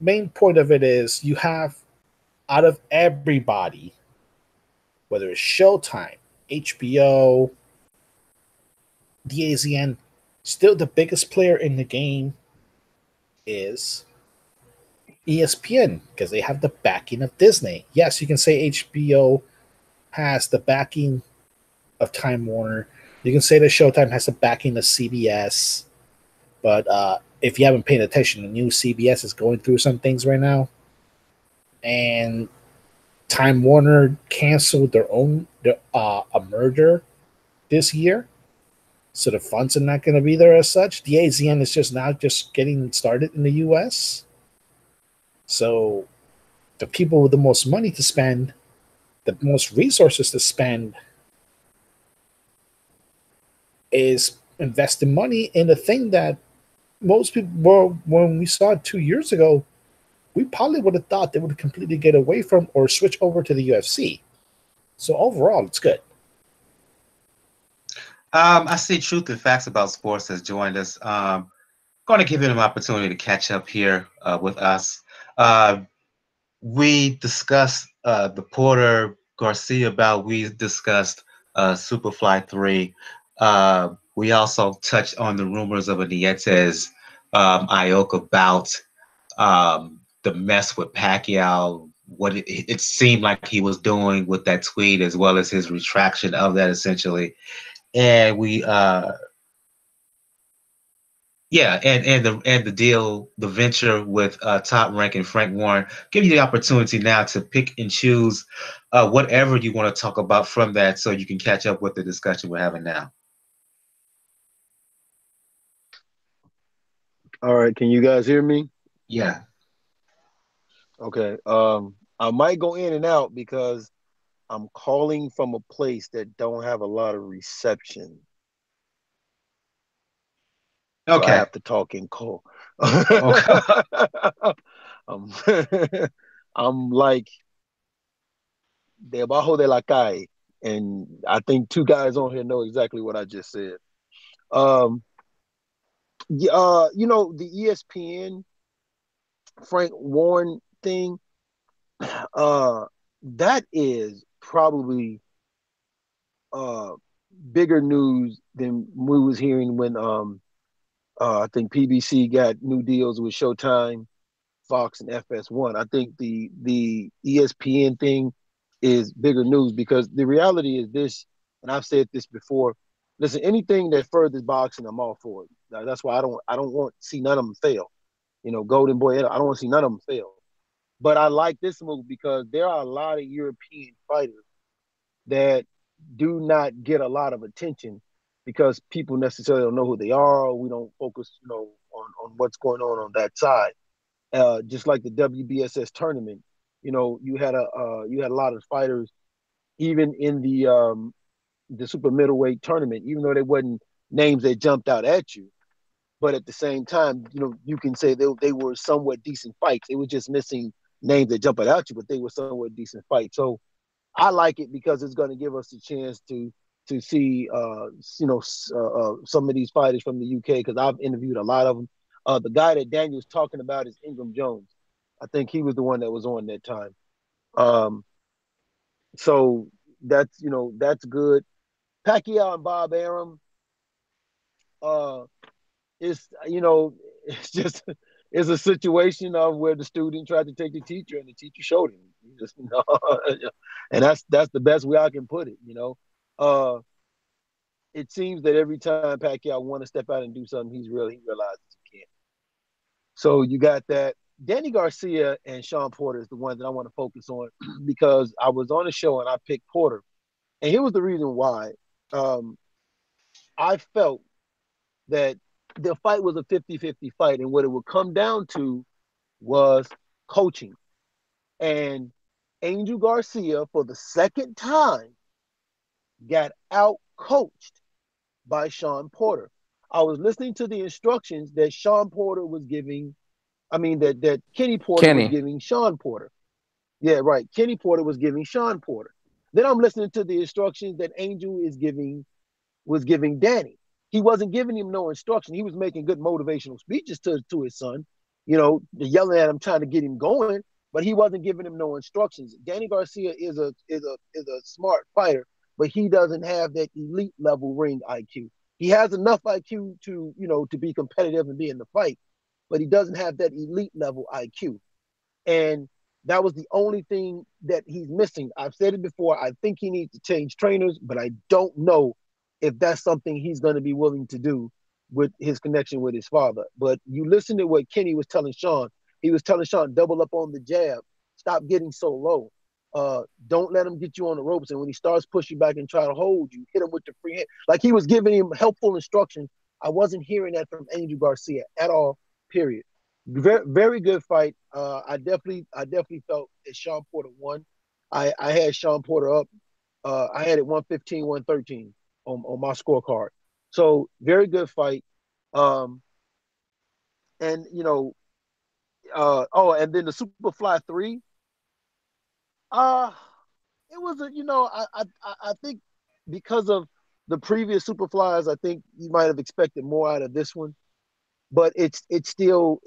main point of it is you have out of everybody, whether it's Showtime, HBO, DAZN, still the biggest player in the game is ESPN because they have the backing of Disney. Yes, you can say HBO has the backing of Time Warner. You can say that Showtime has the backing of CBS. But if you haven't paid attention, the new CBS is going through some things right now. And Time Warner canceled their own a merger this year. So the funds are not going to be there as such. The AZN is just now just getting started in the US. So the people with the most money to spend, the most resources to spend, is investing money in the thing that most people were, when we saw it 2 years ago, we probably would have thought they would completely get away from or switch over to the UFC. So overall, it's good. I see Truth and Facts About Sports has joined us. Going to give him an opportunity to catch up here with us. We discussed the Porter Garcia bout. We discussed Superfly 3. We also touched on the rumors of a Nietes Ioka bout, the mess with Pacquiao, what it seemed like he was doing with that tweet, as well as his retraction of that, essentially. And we and the deal, the venture with Top Rank and Frank Warren. Give you the opportunity now to pick and choose whatever you want to talk about from that, so you can catch up with the discussion we're having now. All right, can you guys hear me? Yeah. Okay. I might go in and out because I'm calling from a place that don't have a lot of reception. So I Okay. have to talk in call. Okay. I'm like debajo de la calle, and I think two guys on here know exactly what I just said. The ESPN Frank Warren thing, that is probably bigger news than we was hearing when I think PBC got new deals with Showtime, Fox, and FS1. I think the ESPN thing is bigger news because the reality is this, and I've said this before. Listen, anything that furthers boxing, I'm all for it. That's why I don't want to see none of them fail. Golden Boy, I don't want to see none of them fail. But I like this move because there are a lot of European fighters that do not get a lot of attention because people necessarily don't know who they are. Or we don't focus, on what's going on that side. Just like the WBSS tournament, you had a lot of fighters, even in the super middleweight tournament, even though they wasn't names that jumped out at you. But at the same time, you can say they were somewhat decent fights. It was just missing names that jump out at you, but they were somewhat decent fights. So I like it because it's going to give us a chance to see some of these fighters from the UK, because I've interviewed a lot of them. The guy that Daniel's talking about is Ingram Jones. I think he was the one that was on that time. So that's good. Pacquiao and Bob Arum, it's just it's a situation of where the student tried to take the teacher and the teacher showed him. And that's the best way I can put it. It seems that every time Pacquiao want to step out and do something, he realizes he can't. So you got that. Danny Garcia and Shawn Porter is the one that I want to focus on because I was on a show and I picked Porter. And here was the reason why. I felt that the fight was a 50-50 fight, and what it would come down to was coaching. And Angel Garcia, for the second time, got out-coached by Shawn Porter. I was listening to the instructions that Shawn Porter was giving, that Kenny Porter was giving Shawn Porter. Yeah, right. Kenny Porter was giving Shawn Porter. Then I'm listening to the instructions that Angel was giving Danny. He wasn't giving him no instruction. He was making good motivational speeches to his son, yelling at him, trying to get him going, but he wasn't giving him no instructions. Danny Garcia is a smart fighter, but he doesn't have that elite level ring IQ. He has enough IQ to to be competitive and be in the fight, but he doesn't have that elite level IQ. And that was the only thing that he's missing. I've said it before. I think he needs to change trainers, but I don't know if that's something he's going to be willing to do with his connection with his father. But you listen to what Kenny was telling Shawn. He was telling Shawn, double up on the jab. Stop getting so low. Don't let him get you on the ropes. And when he starts pushing back and try to hold you, hit him with the free hand. Like he was giving him helpful instructions. I wasn't hearing that from Angel Garcia at all, period. Very, very good fight. I definitely felt that Shawn Porter won. I had Shawn Porter up. I had it 115, 113 on my scorecard. So very good fight. And and then the Superfly 3. It was I think because of the previous Superflies, I think you might have expected more out of this one. But it's still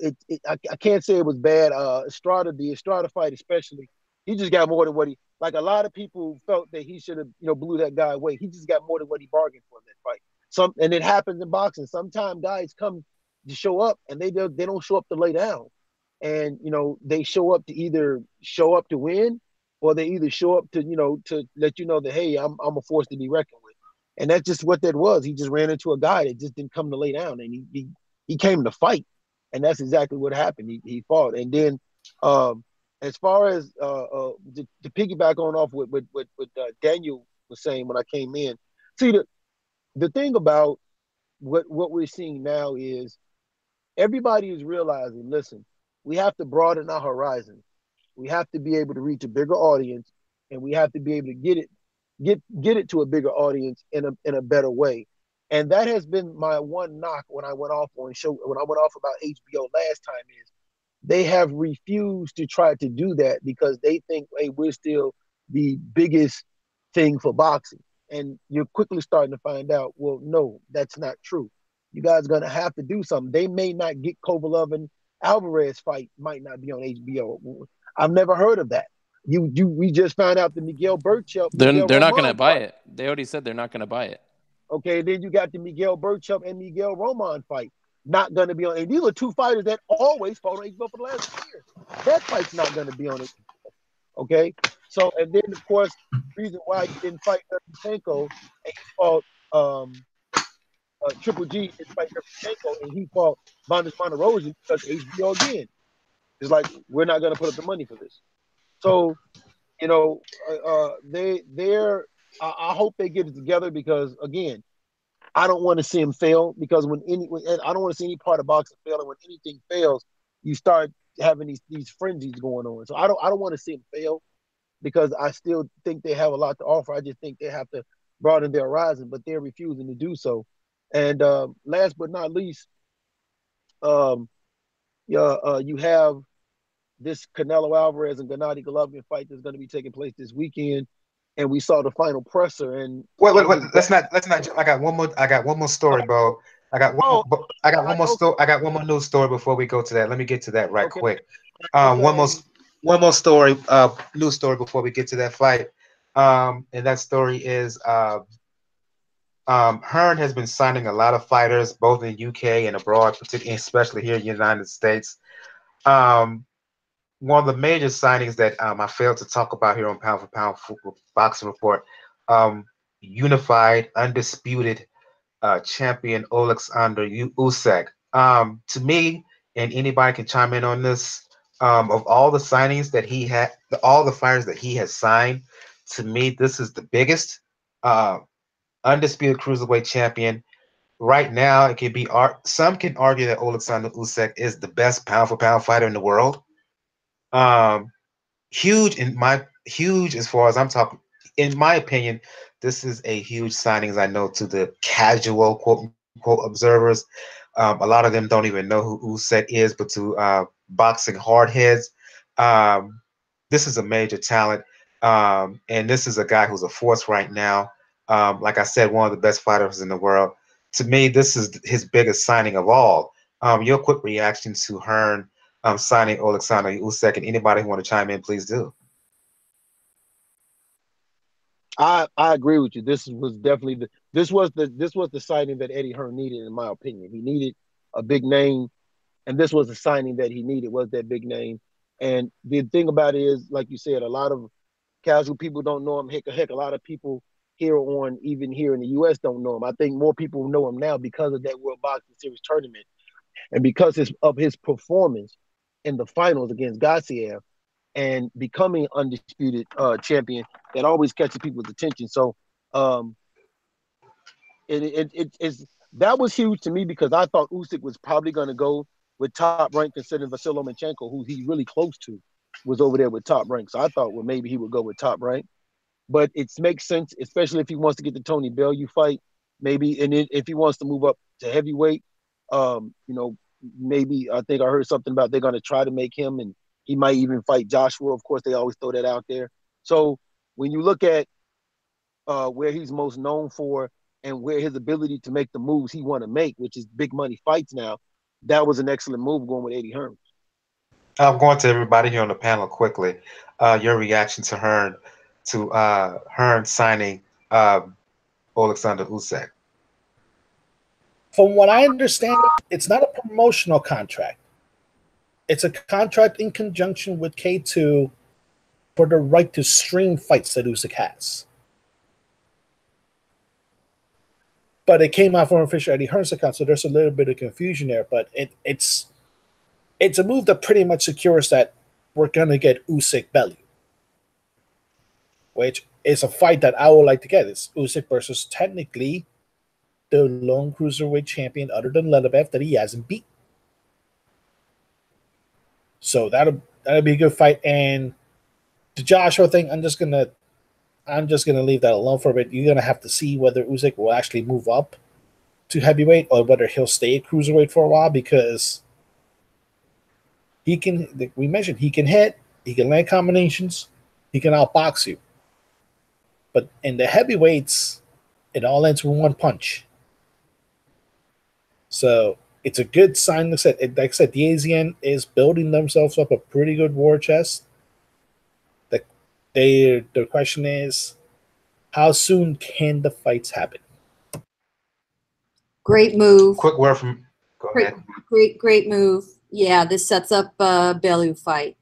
I can't say it was bad. The Estrada fight especially, he just got more than what he, like, a lot of people felt that he should have blew that guy away. He just got more than what he bargained for in that fight. And it happens in boxing. Sometimes guys come to show up and they don't show up to lay down, and they show up to either show up to win, or they either show up to to let you know that, hey, I'm a force to be reckoned with. And that's just what that was. He just ran into a guy that just didn't come to lay down, and he came to fight, and that's exactly what happened. He fought. And then as far as to piggyback on off what Daniel was saying when I came in, see, the thing about what we're seeing now is everybody is realizing, listen, we have to broaden our horizons. We have to be able to reach a bigger audience, and we have to be able to get it to a bigger audience in a better way. And that has been my one knock when I went off about HBO last time, is they have refused to try to do that because they think, hey, we're still the biggest thing for boxing. And you're quickly starting to find out, well, no, that's not true. You guys are going to have to do something. They may not get Kovalev and Alvarez fight, might not be on HBO. I've never heard of that. We just found out the Miguel Burchell. They're not going to buy fight. it. They already said they're not going to buy it. Okay, then you got the Miguel Burchell and Miguel Roman fight, not going to be on. And these are two fighters that always fought on HBO for the last 2 years. That fight's not going to be on it. Okay, so, and then of course, the reason why he didn't fight Shevchenko and he fought Triple G didn't fight Shevchenko and he fought Vandes Monterosi because HBO again is like, we're not going to put up the money for this. So I hope they get it together, because again, I don't want to see him fail, because I don't want to see any part of boxing fail, and when anything fails, you start having these frenzies going on. So I don't want to see him fail, because I still think they have a lot to offer. I just think they have to broaden their horizon, but they're refusing to do so. And last but not least, you have this Canelo Alvarez and Gennady Golovkin fight that's going to be taking place this weekend, and we saw the final presser. And wait. Let's not. I got one more story, bro. I got one more news story before we go to that. Let me get to that right quick. One more story, news story before we get to that fight. And that story is Hearn has been signing a lot of fighters, both in UK and abroad, particularly, especially here in the United States. One of the major signings that I failed to talk about here on Pound for Pound Boxing Report, unified, undisputed champion Oleksandr Usyk. To me, and anybody can chime in on this, of all the signings that he had, all the fighters that he has signed, to me, this is the biggest undisputed cruiserweight champion. Right now, it can be some can argue that Oleksandr Usyk is the best pound for pound fighter in the world. Huge as far as I'm talking. In my opinion, this is a huge signing, as I know, to the casual quote unquote observers. A lot of them don't even know who Usyk is, but to boxing hardheads, this is a major talent, and this is a guy who's a force right now. Like I said, one of the best fighters in the world. To me, this is his biggest signing of all. Your quick reaction to Hearn signing Oleksandr Usyk, and anybody who want to chime in, please do. I agree with you. This was definitely this was the signing that Eddie Hearn needed, in my opinion. He needed a big name, and this was the signing that he needed, was that big name. And the thing about it is, like you said, a lot of casual people don't know him. Heck, a lot of people even here in the U.S. don't know him. I think more people know him now because of that World Boxing Series tournament and because of his performance in the finals against Garcia and becoming undisputed champion. That always catches people's attention. So um, that was huge to me because I thought Usyk was probably going to go with Top Rank, considering Vasyl Lomachenko, who he's really close to, was over there with Top Rank. So I thought, well, maybe he would go with Top Rank. But it makes sense, especially if he wants to get the Tony Bellew fight, maybe, and if he wants to move up to heavyweight, maybe I think I heard something about they're going to try to make him, and he might even fight Joshua. Of course, they always throw that out there. So when you look at where he's most known for and where his ability to make the moves he want to make, which is big money fights now, that was an excellent move going with Eddie Hearn. I'm going to everybody here on the panel quickly. Your reaction to Hearn signing Oleksandr Usyk. From what I understand, it's not a promotional contract. It's a contract in conjunction with K2 for the right to stream fights that Usyk has. But it came out from official Eddie Hearn's account, so there's a little bit of confusion there. But it's a move that pretty much secures that we're going to get Usyk Bellew, which is a fight that I would like to get. It's Usyk versus technically the lone cruiserweight champion other than Lemieux that he hasn't beat. So that'll be a good fight. And the Joshua thing, I'm just gonna leave that alone for a bit. You're gonna have to see whether Usyk will actually move up to heavyweight or whether he'll stay at cruiserweight for a while, because he can, like we mentioned, he can hit, he can land combinations, he can outbox you. But in the heavyweights, it all ends with one punch. So it's a good sign. Like I said, the ASEAN is building themselves up a pretty good war chest. The question is, how soon can the fights happen? Great move. Quick word from. Go ahead. Great move. Yeah, this sets up a Bellew fight.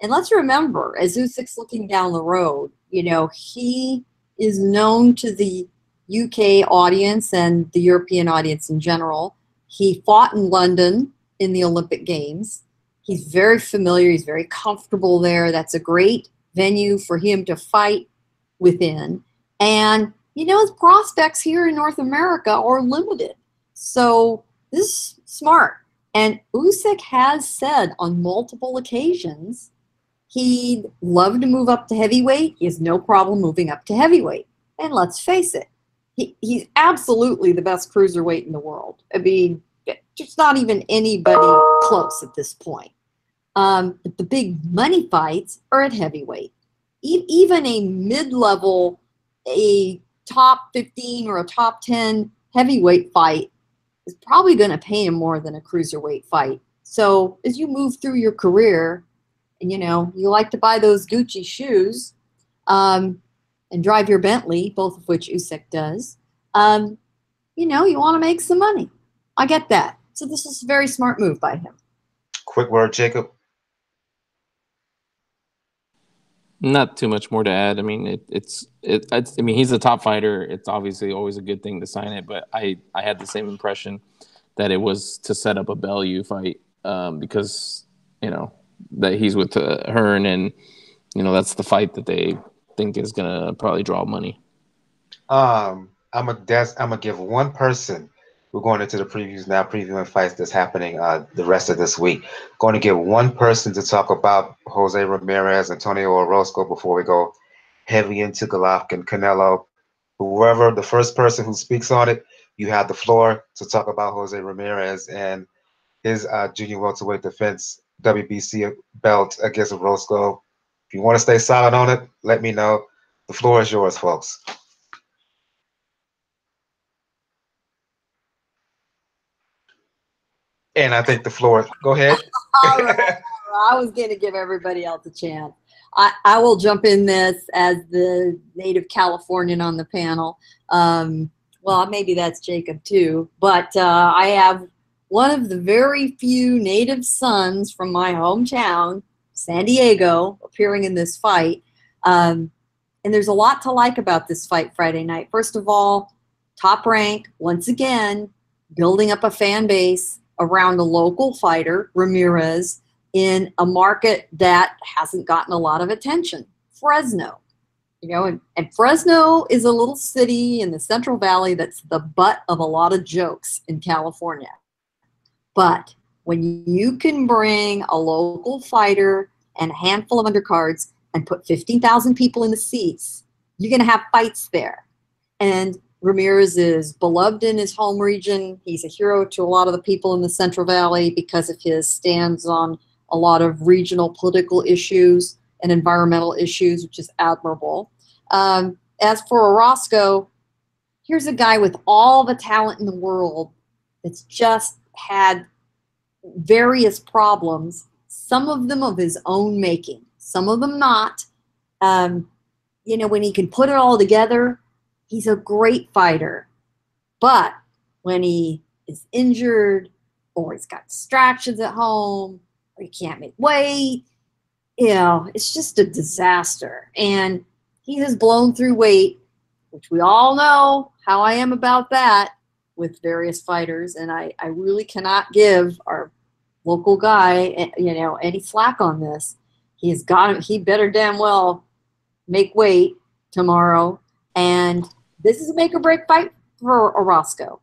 And let's remember, as Usyk's looking down the road, he is known to the UK audience and the European audience in general. He fought in London in the Olympic Games. He's very familiar. He's very comfortable there. That's a great venue for him to fight within. And, his prospects here in North America are limited. So this is smart. And Usyk has said on multiple occasions he'd love to move up to heavyweight. He has no problem moving up to heavyweight. And let's face it, he's absolutely the best cruiserweight in the world. I mean, there's not even anybody close at this point. But the big money fights are at heavyweight. Even a mid-level, a top 15 or a top 10 heavyweight fight is probably going to pay him more than a cruiserweight fight. So as you move through your career, and you like to buy those Gucci shoes and drive your Bentley, both of which Usyk does, you want to make some money. I get that. So this is a very smart move by him. Quick word, Jacob. Not too much more to add. I mean, I mean, he's a top fighter. It's obviously always a good thing to sign it, but I had the same impression that it was to set up a Bellew fight because that he's with Hearn, and that's the fight that they think is gonna probably draw money. I'm gonna give one person. We're going into the previews now, previewing fights that's happening the rest of this week. Going to give one person to talk about Jose Ramirez, Antonio Orozco before we go heavy into Golovkin, Canelo. Whoever, the first person who speaks on it, you have the floor to talk about Jose Ramirez and his junior welterweight defense, WBC belt against Orozco. If you want to stay silent on it, let me know. The floor is yours, folks. And I think the floor. Go ahead. All right. I was going to give everybody else a chance. I will jump in this as the native Californian on the panel. Well, maybe that's Jacob too, but I have one of the very few native sons from my hometown, San Diego, appearing in this fight. And there's a lot to like about this fight Friday night. First of all, Top Rank, once again, building up a fan base around a local fighter, Ramirez, in a market that hasn't gotten a lot of attention, Fresno. You know, and Fresno is a little city in the Central Valley that's the butt of a lot of jokes in California. But when you can bring a local fighter and a handful of undercards and put 15,000 people in the seats, you're going to have fights there. And Ramirez is beloved in his home region. He's a hero to a lot of the people in the Central Valley because of his stands on a lot of regional political issues and environmental issues, which is admirable. As for Orozco, here's a guy with all the talent in the world that's just had various problems, some of them of his own making, some of them not. You know, when he can put it all together, he's a great fighter. But when he is injured or he's got distractions at home or he can't make weight, you know, it's just a disaster. And he has blown through weight, which we all know how I am about that with various fighters. And I really cannot give our local guy, you know, any slack on this. He's got him. He better damn well make weight tomorrow. And this is a make or break fight for Orozco.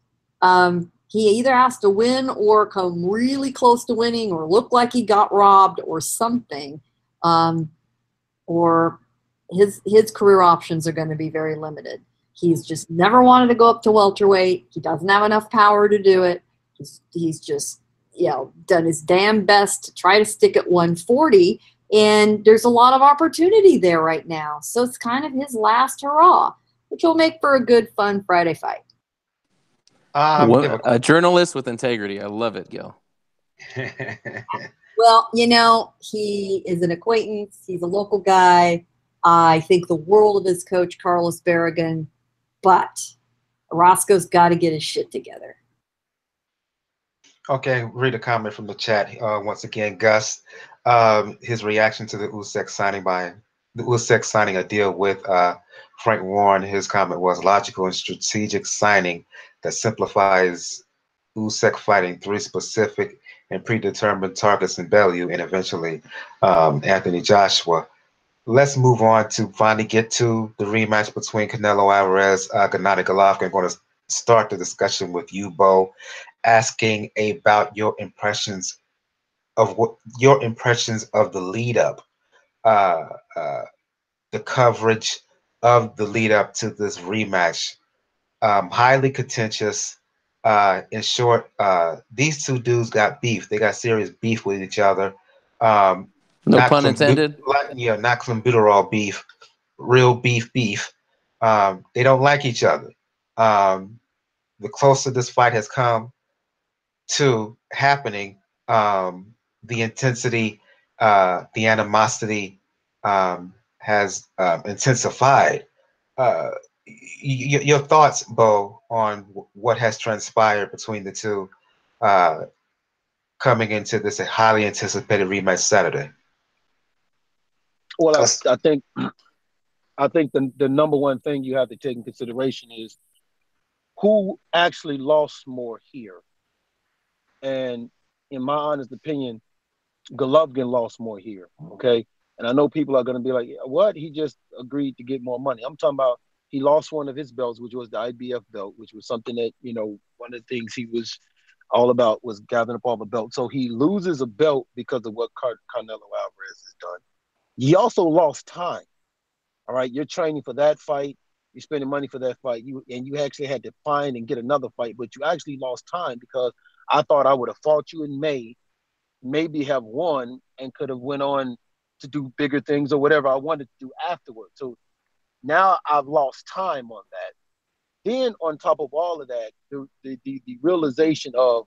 He either has to win or come really close to winning or look like he got robbed or something. Or his career options are going to be very limited. He's just never wanted to go up to welterweight. He doesn't have enough power to do it. He's just, you know, done his damn best to try to stick at 140. And there's a lot of opportunity there right now. So it's kind of his last hurrah, which will make for a good, fun Friday fight. A journalist with integrity. I love it, Gil. Well, you know, he is an acquaintance. He's a local guy. I think the world of his coach, Carlos Barragan. But Orozco's got to get his shit together. Okay, read a comment from the chat. Once again, Gus, his reaction to the Usyk signing a deal with Frank Warren. His comment was logical and strategic signing that simplifies Usyk fighting 3 specific and predetermined targets in Bellew and eventually Anthony Joshua. Let's move on to finally get to the rematch between Canelo Alvarez, Gennady Golovkin. I'm going to start the discussion with you, Bo, asking about your impressions of the lead up, the coverage of the lead up to this rematch. Highly contentious. In short, these two dudes got beef. They got serious beef with each other. No pun intended. Not clenbuterol beef, real beef. They don't like each other. The closer this fight has come to happening, the intensity, the animosity has intensified. Your thoughts, Bo, on what has transpired between the two coming into this highly anticipated rematch Saturday? Well, I think the number one thing you have to take in consideration is who actually lost more here. And in my honest opinion, Golovkin lost more here, okay? And I know people are going to be like, what? He just agreed to get more money. I'm talking about he lost one of his belts, which was the IBF belt, which was something that, you know, one of the things he was all about was gathering up all the belts. So he loses a belt because of what Canelo Alvarez has done. He also lost time. All right, you're training for that fight. You're spending money for that fight. You actually had to find and get another fight, but you actually lost time because I thought I would have fought you in May, maybe have won, and could have went on to do bigger things or whatever I wanted to do afterwards. So now I've lost time on that. Then on top of all of that, the realization of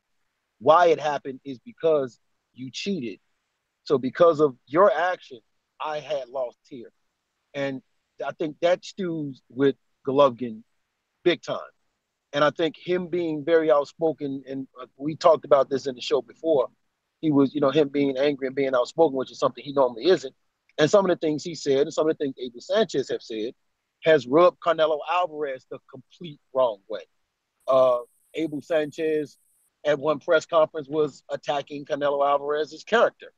why it happened is because you cheated. So because of your action, I had lost here. And I think that stews with Golovkin big time. And I think him being very outspoken, and we talked about this in the show before, he was, him being angry and being outspoken, which is something he normally isn't. And some of the things he said and some of the things Abel Sanchez have said has rubbed Canelo Alvarez the complete wrong way. Abel Sanchez at one press conference was attacking Canelo Alvarez's character,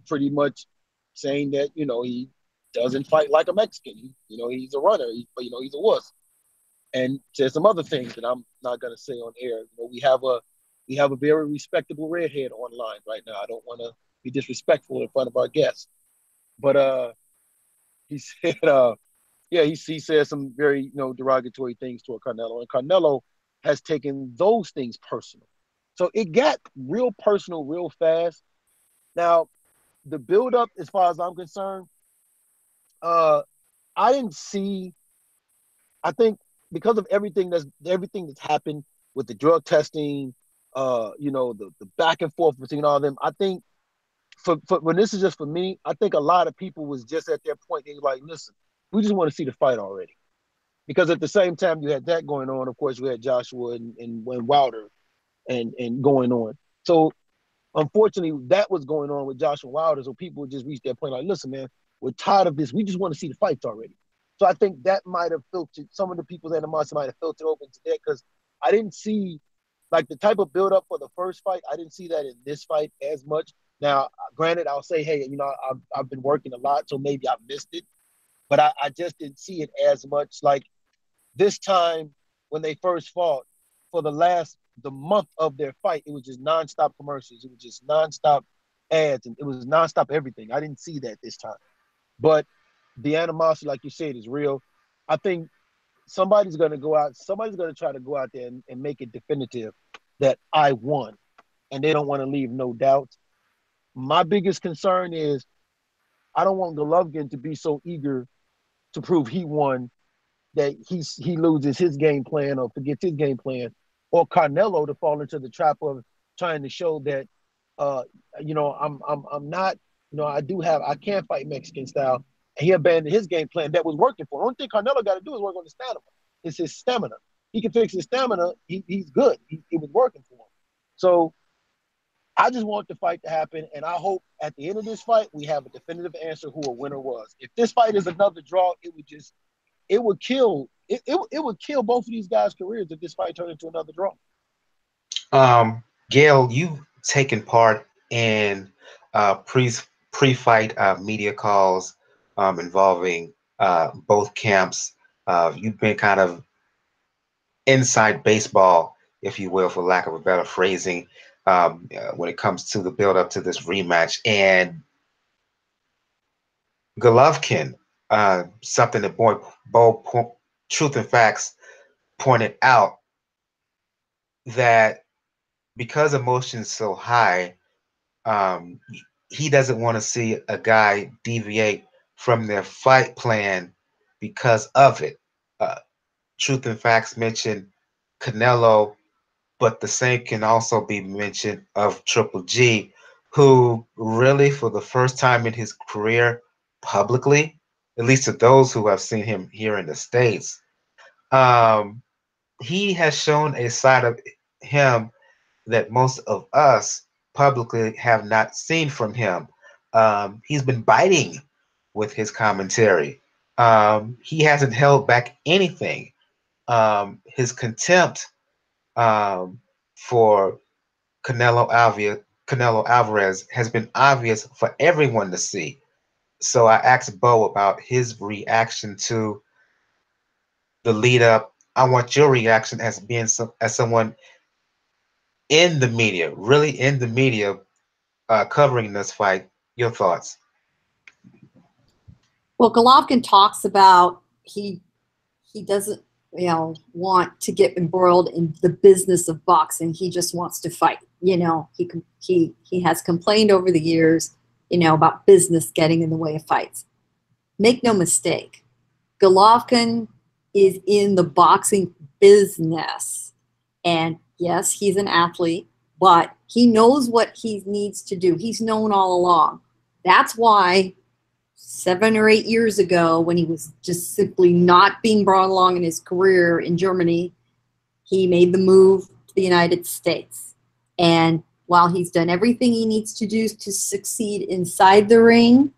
pretty much saying that, he doesn't fight like a Mexican. He's a runner, but he's a wuss. And there's some other things that I'm not going to say on air. We have a very respectable redhead online right now. I don't want to be disrespectful in front of our guests, but he said, he said some very derogatory things toward Canelo, and Canelo has taken those things personal. So it got real personal real fast. Now, the build-up, as far as I'm concerned, I didn't see. I think because of everything that's happened with the drug testing, the back and forth between all of them, I think for when this is just for me, I think a lot of people was just at their point. They were like, listen, we just want to see the fight already. Because at the same time you had that going on, of course, you had Joshua and Wilder and going on. So unfortunately, that was going on with Joshua Wilder. So people just reached their point like, listen, man, we're tired of this. We just want to see the fights already. So I think that might have filtered, some of the people's animosity might have filtered over into that, because I didn't see, like, the type of build-up for the first fight. I didn't see that in this fight as much. Now, granted, I'll say, hey, I've been working a lot, so maybe I missed it. But I just didn't see it as much. Like, this time when they first fought, for the month of their fight, it was just nonstop commercials. It was just nonstop ads, and it was nonstop everything. I didn't see that this time. But the animosity, like you said, is real. I think somebody's going to try to go out there and make it definitive that I won, and they don't want to leave no doubts. My biggest concern is I don't want Golovkin to be so eager to prove he won that he loses his game plan or forgets his game plan, or Canelo to fall into the trap of trying to show that, I'm not, I can fight Mexican style, and he abandoned his game plan that was working for him. The only thing Canelo got to do is work on his stamina. It's his stamina. He can fix his stamina. He's good. It was working for him. So I just want the fight to happen, and I hope at the end of this fight we have a definitive answer who a winner was. If this fight is another draw, it would kill both of these guys' careers if this fight turned into another draw. Gail, you've taken part in pre-fight media calls involving both camps. You've been kind of inside baseball, if you will, for lack of a better phrasing, when it comes to the build-up to this rematch. And Golovkin, something that Bo Truth and Facts pointed out, that because emotion's so high, he doesn't want to see a guy deviate from their fight plan because of it. Truth and Facts mentioned Canelo, but the same can also be mentioned of Triple G, who really, for the first time in his career, publicly, at least to those who have seen him here in the States, he has shown a side of him that most of us publicly have not seen from him. He's been biting with his commentary. He hasn't held back anything. His contempt for Canelo Alvarez has been obvious for everyone to see. So I asked Bo about his reaction to the lead up. I want your reaction as someone in the media, really in the media, covering this fight. Your thoughts? Well, Golovkin talks about he doesn't want to get embroiled in the business of boxing. He just wants to fight. He has complained over the years, about business getting in the way of fights. Make no mistake, Golovkin is in the boxing business, and yes, he's an athlete, but he knows what he needs to do. He's known all along That's why 7 or 8 years ago, when he was just simply not being brought along in his career in Germany, he made the move to the United States. And while he's done everything he needs to do to succeed inside the ring,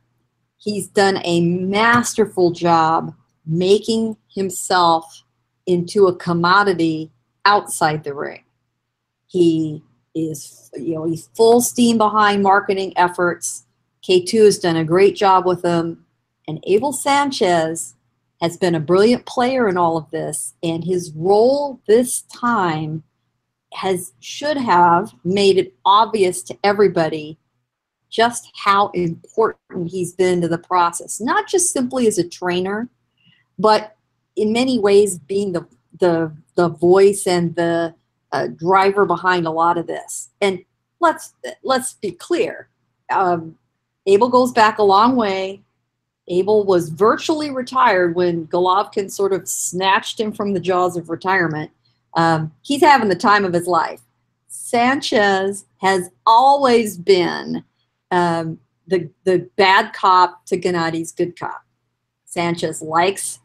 he's done a masterful job making himself into a commodity outside the ring. He is, he's full steam behind marketing efforts. K2 has done a great job with him. And Abel Sanchez has been a brilliant player in all of this. And his role this time should have made it obvious to everybody just how important he's been to the process. Not just simply as a trainer, but in many ways being the voice and the driver behind a lot of this. And let's be clear. Abel goes back a long way. Abel was virtually retired when Golovkin sort of snatched him from the jaws of retirement. He's having the time of his life. Sanchez has always been the bad cop to Gennady's good cop. Sanchez likes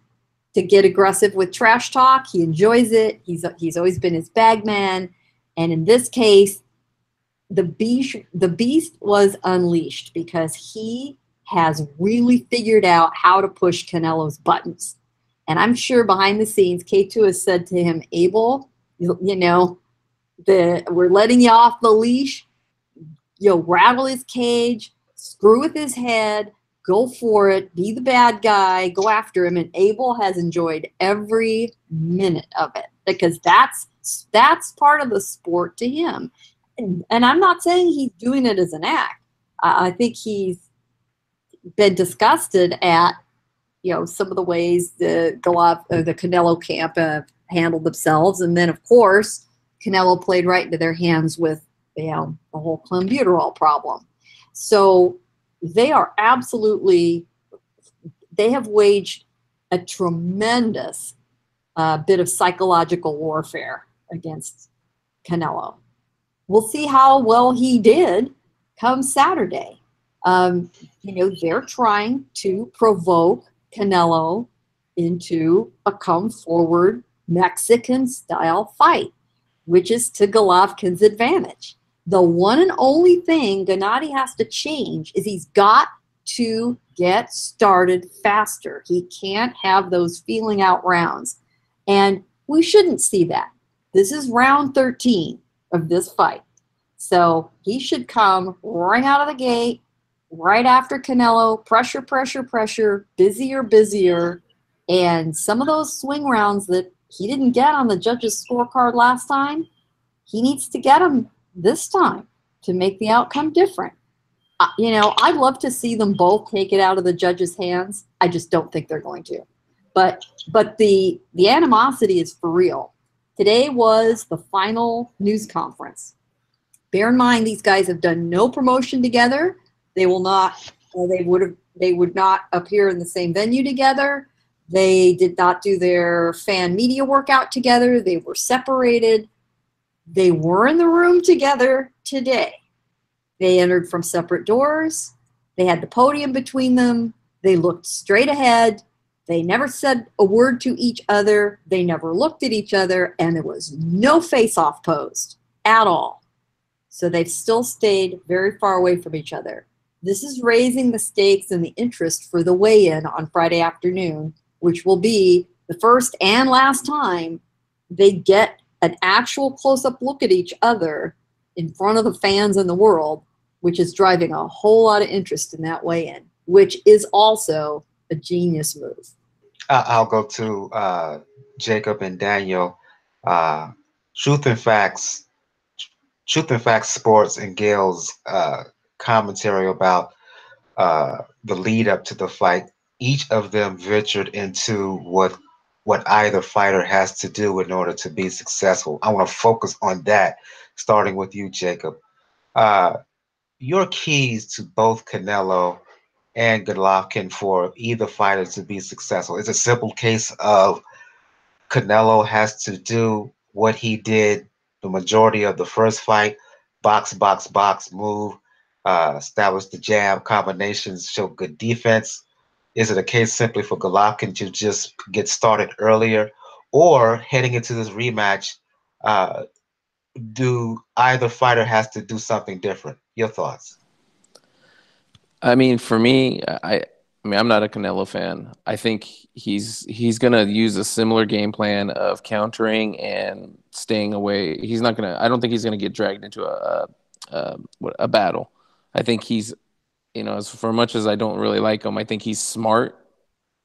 to get aggressive with trash talk. He enjoys it. He's always been his bag man. And in this case, the beast was unleashed because he has really figured out how to push Canelo's buttons. And I'm sure behind the scenes, K2 has said to him, Abel, we're letting you off the leash. Rattle his cage, screw with his head, go for it, be the bad guy, go after him. And Abel has enjoyed every minute of it because that's part of the sport to him. And I'm not saying he's doing it as an act. I think he's been disgusted at, some of the ways the Canelo camp handled themselves. And then, of course, Canelo played right into their hands with, the whole clenbuterol problem. So they have waged a tremendous bit of psychological warfare against Canelo. We'll see how well he did come Saturday. They're trying to provoke Canelo into a come-forward Mexican-style fight, which is to Golovkin's advantage. The one and only thing Gennady has to change is he's got to get started faster. He can't have those feeling out rounds. And we shouldn't see that. This is round 13 of this fight. So he should come right out of the gate, right after Canelo, pressure, pressure, pressure, busier. And some of those swing rounds that he didn't get on the judges' scorecard last time, he needs to get them this time to make the outcome different. I'd love to see them both take it out of the judges' hands. I just don't think they're going to. But the animosity is for real. Today was the final news conference. Bear in mind, these guys have done no promotion together. They will not. They would not appear in the same venue together. They did not do their fan media workout together. They were separated. They were in the room together today. They entered from separate doors. They had the podium between them. They looked straight ahead. They never said a word to each other. They never looked at each other. And there was no face-off posed at all. So they've still stayed very far away from each other. This is raising the stakes and the interest for the weigh-in on Friday afternoon, which will be the first and last time they get an actual close-up look at each other in front of the fans in the world, which is driving a whole lot of interest in that weigh-in, which is also a genius move. I'll go to Jacob and Daniel. Truth and Facts Sports and Gail's commentary about the lead up to the fight. Each of them ventured into what either fighter has to do in order to be successful. I want to focus on that, starting with you, Jacob. Your keys to both Canelo and Golovkin for either fighter to be successful. It's a simple case of Canelo has to do what he did the majority of the first fight, box, move, establish the jab combinations, show good defense? Is it a case simply for Golovkin to just get started earlier, or heading into this rematch, uh, do either fighter has to do something different? Your thoughts? I mean, for me, I'm not a Canelo fan. I think he's gonna use a similar game plan of countering and staying away. He's not gonna. I don't think he's gonna get dragged into a battle. I think he's, as for much as I don't really like him, I think he's smart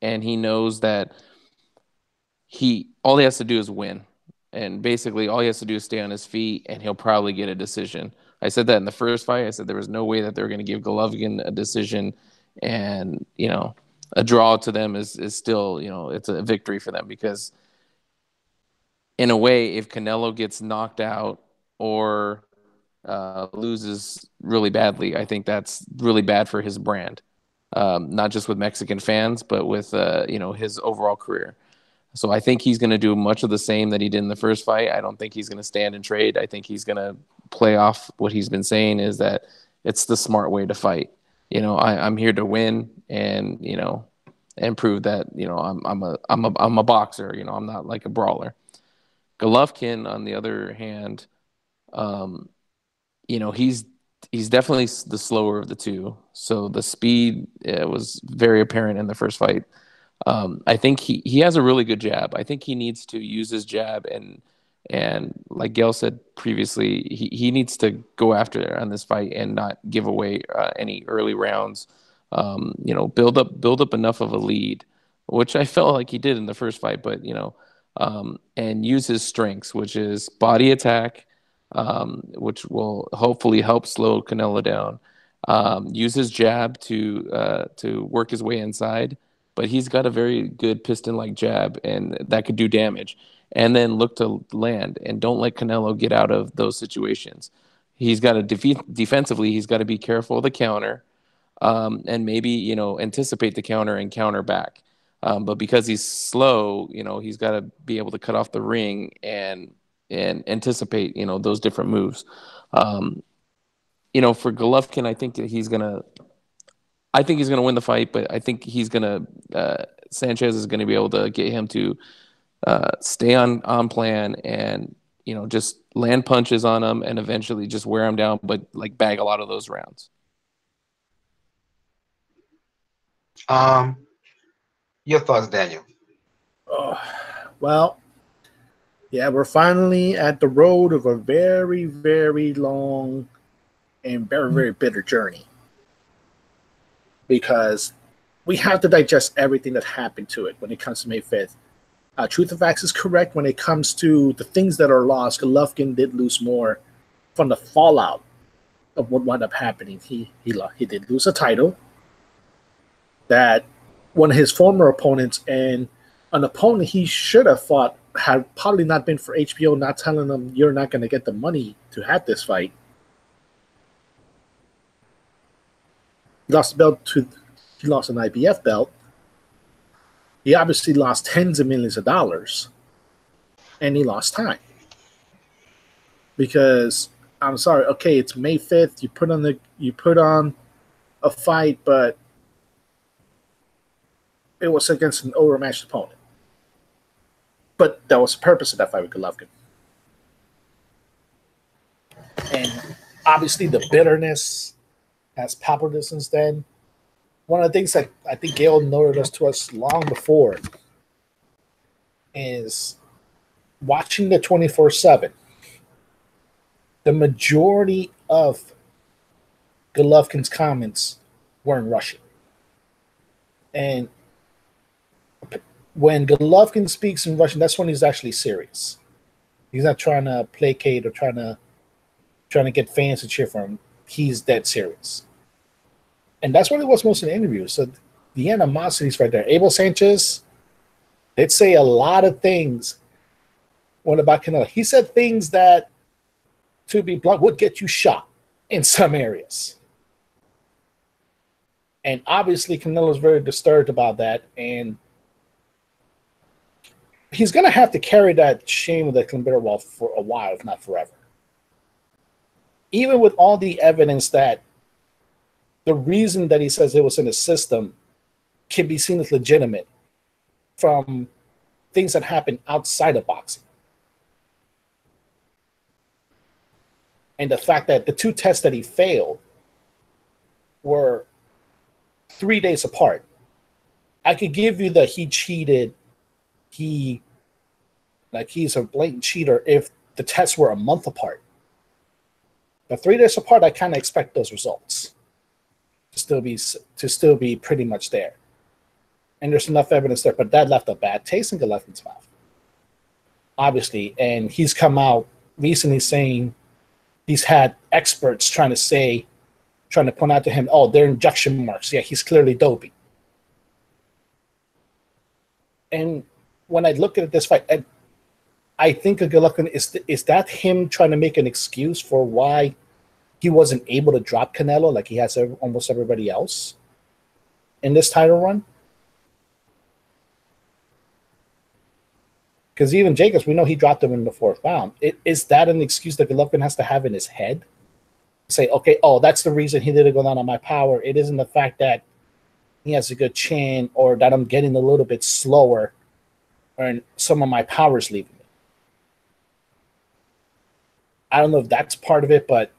and he knows that all he has to do is win. And basically all he has to do is stay on his feet and he'll probably get a decision. I said that in the first fight. I said there was no way that they were going to give Golovkin a decision, and a draw to them is still, it's a victory for them, because in a way, if Canelo gets knocked out or loses really badly, I think that's really bad for his brand, not just with Mexican fans, but with his overall career. So I think he's going to do much of the same that he did in the first fight. I don't think he's going to stand and trade. I think he's going to play off what he's been saying, is that it's the smart way to fight. I'm here to win and prove that I'm a boxer. I'm not like a brawler. Golovkin, on the other hand, he's definitely the slower of the two. So the speed was very apparent in the first fight. I think he has a really good jab. I think he needs to use his jab, and like Gail said previously, he needs to go after on this fight and not give away any early rounds. Build up enough of a lead, which I felt like he did in the first fight, but and use his strengths, which is body attack, which will hopefully help slow Canelo down. Use his jab to work his way inside, but he's got a very good piston-like jab, and that could do damage. And then look to land, and don't let Canelo get out of those situations. He's got to defensively. He's got to be careful of the counter, and maybe anticipate the counter and counter back. But because he's slow, he's got to be able to cut off the ring and anticipate those different moves. For Golovkin, I think he's gonna win the fight, but I think Sanchez is gonna be able to get him to stay on plan and just land punches on him and eventually just wear him down, but like bag a lot of those rounds. Your thoughts, Daniel? Well, yeah, we're finally at the road of a very, very long and very, very bitter journey, because we have to digest everything that happened to it when it comes to May 5th. Truth of Facts is correct when it comes to the things that are lost. Golovkin did lose more from the fallout of what wound up happening. He did lose a title that one of his former opponents, and an opponent he should have fought, had probably not been for HBO not telling him you're not going to get the money to have this fight. He lost the belt he lost an IBF belt. He obviously lost tens of millions of dollars, and he lost time. Because I'm sorry, okay, it's May 5th. You put on a fight, but it was against an overmatched opponent. But that was the purpose of that fight with Golovkin. And obviously the bitterness has palpable since then. One of the things that I think Gail noted to us long before is watching the 24/7. The majority of Golovkin's comments were in Russian. And when Golovkin speaks in Russian, that's when he's actually serious. He's not trying to placate or trying to get fans to cheer for him. He's dead serious. And that's what it was most in the interview. So the animosity's right there. Abel Sanchez did say a lot of things about Canelo. He said things that, to be blunt, would get you shot in some areas. And obviously Canelo's very disturbed about that. And he's going to have to carry that shame of the Climbera wall for a while, if not forever. Even with all the evidence that the reason that he says it was in his system can be seen as legitimate from things that happen outside of boxing. And the fact that the two tests that he failed were 3 days apart. I could give you the he cheated, he's a blatant cheater if the tests were a month apart. But 3 days apart, I kind of expect those results to still be pretty much there. And there's enough evidence there, but that left a bad taste in Golovkin's mouth, obviously. And he's come out recently saying he's had experts trying to point out to him, oh, they're injection marks. Yeah, he's clearly doping. And when I look at this fight, I think Golovkin is that him trying to make an excuse for why he wasn't able to drop Canelo like he has almost everybody else in this title run? Because even Jacobs, we know he dropped him in the fourth round. Is that an excuse that Golovkin has to have in his head? Say, okay, oh, that's the reason he didn't go down on my power. It isn't the fact that he has a good chin or that I'm getting a little bit slower and some of my power's leaving me. I don't know if that's part of it, but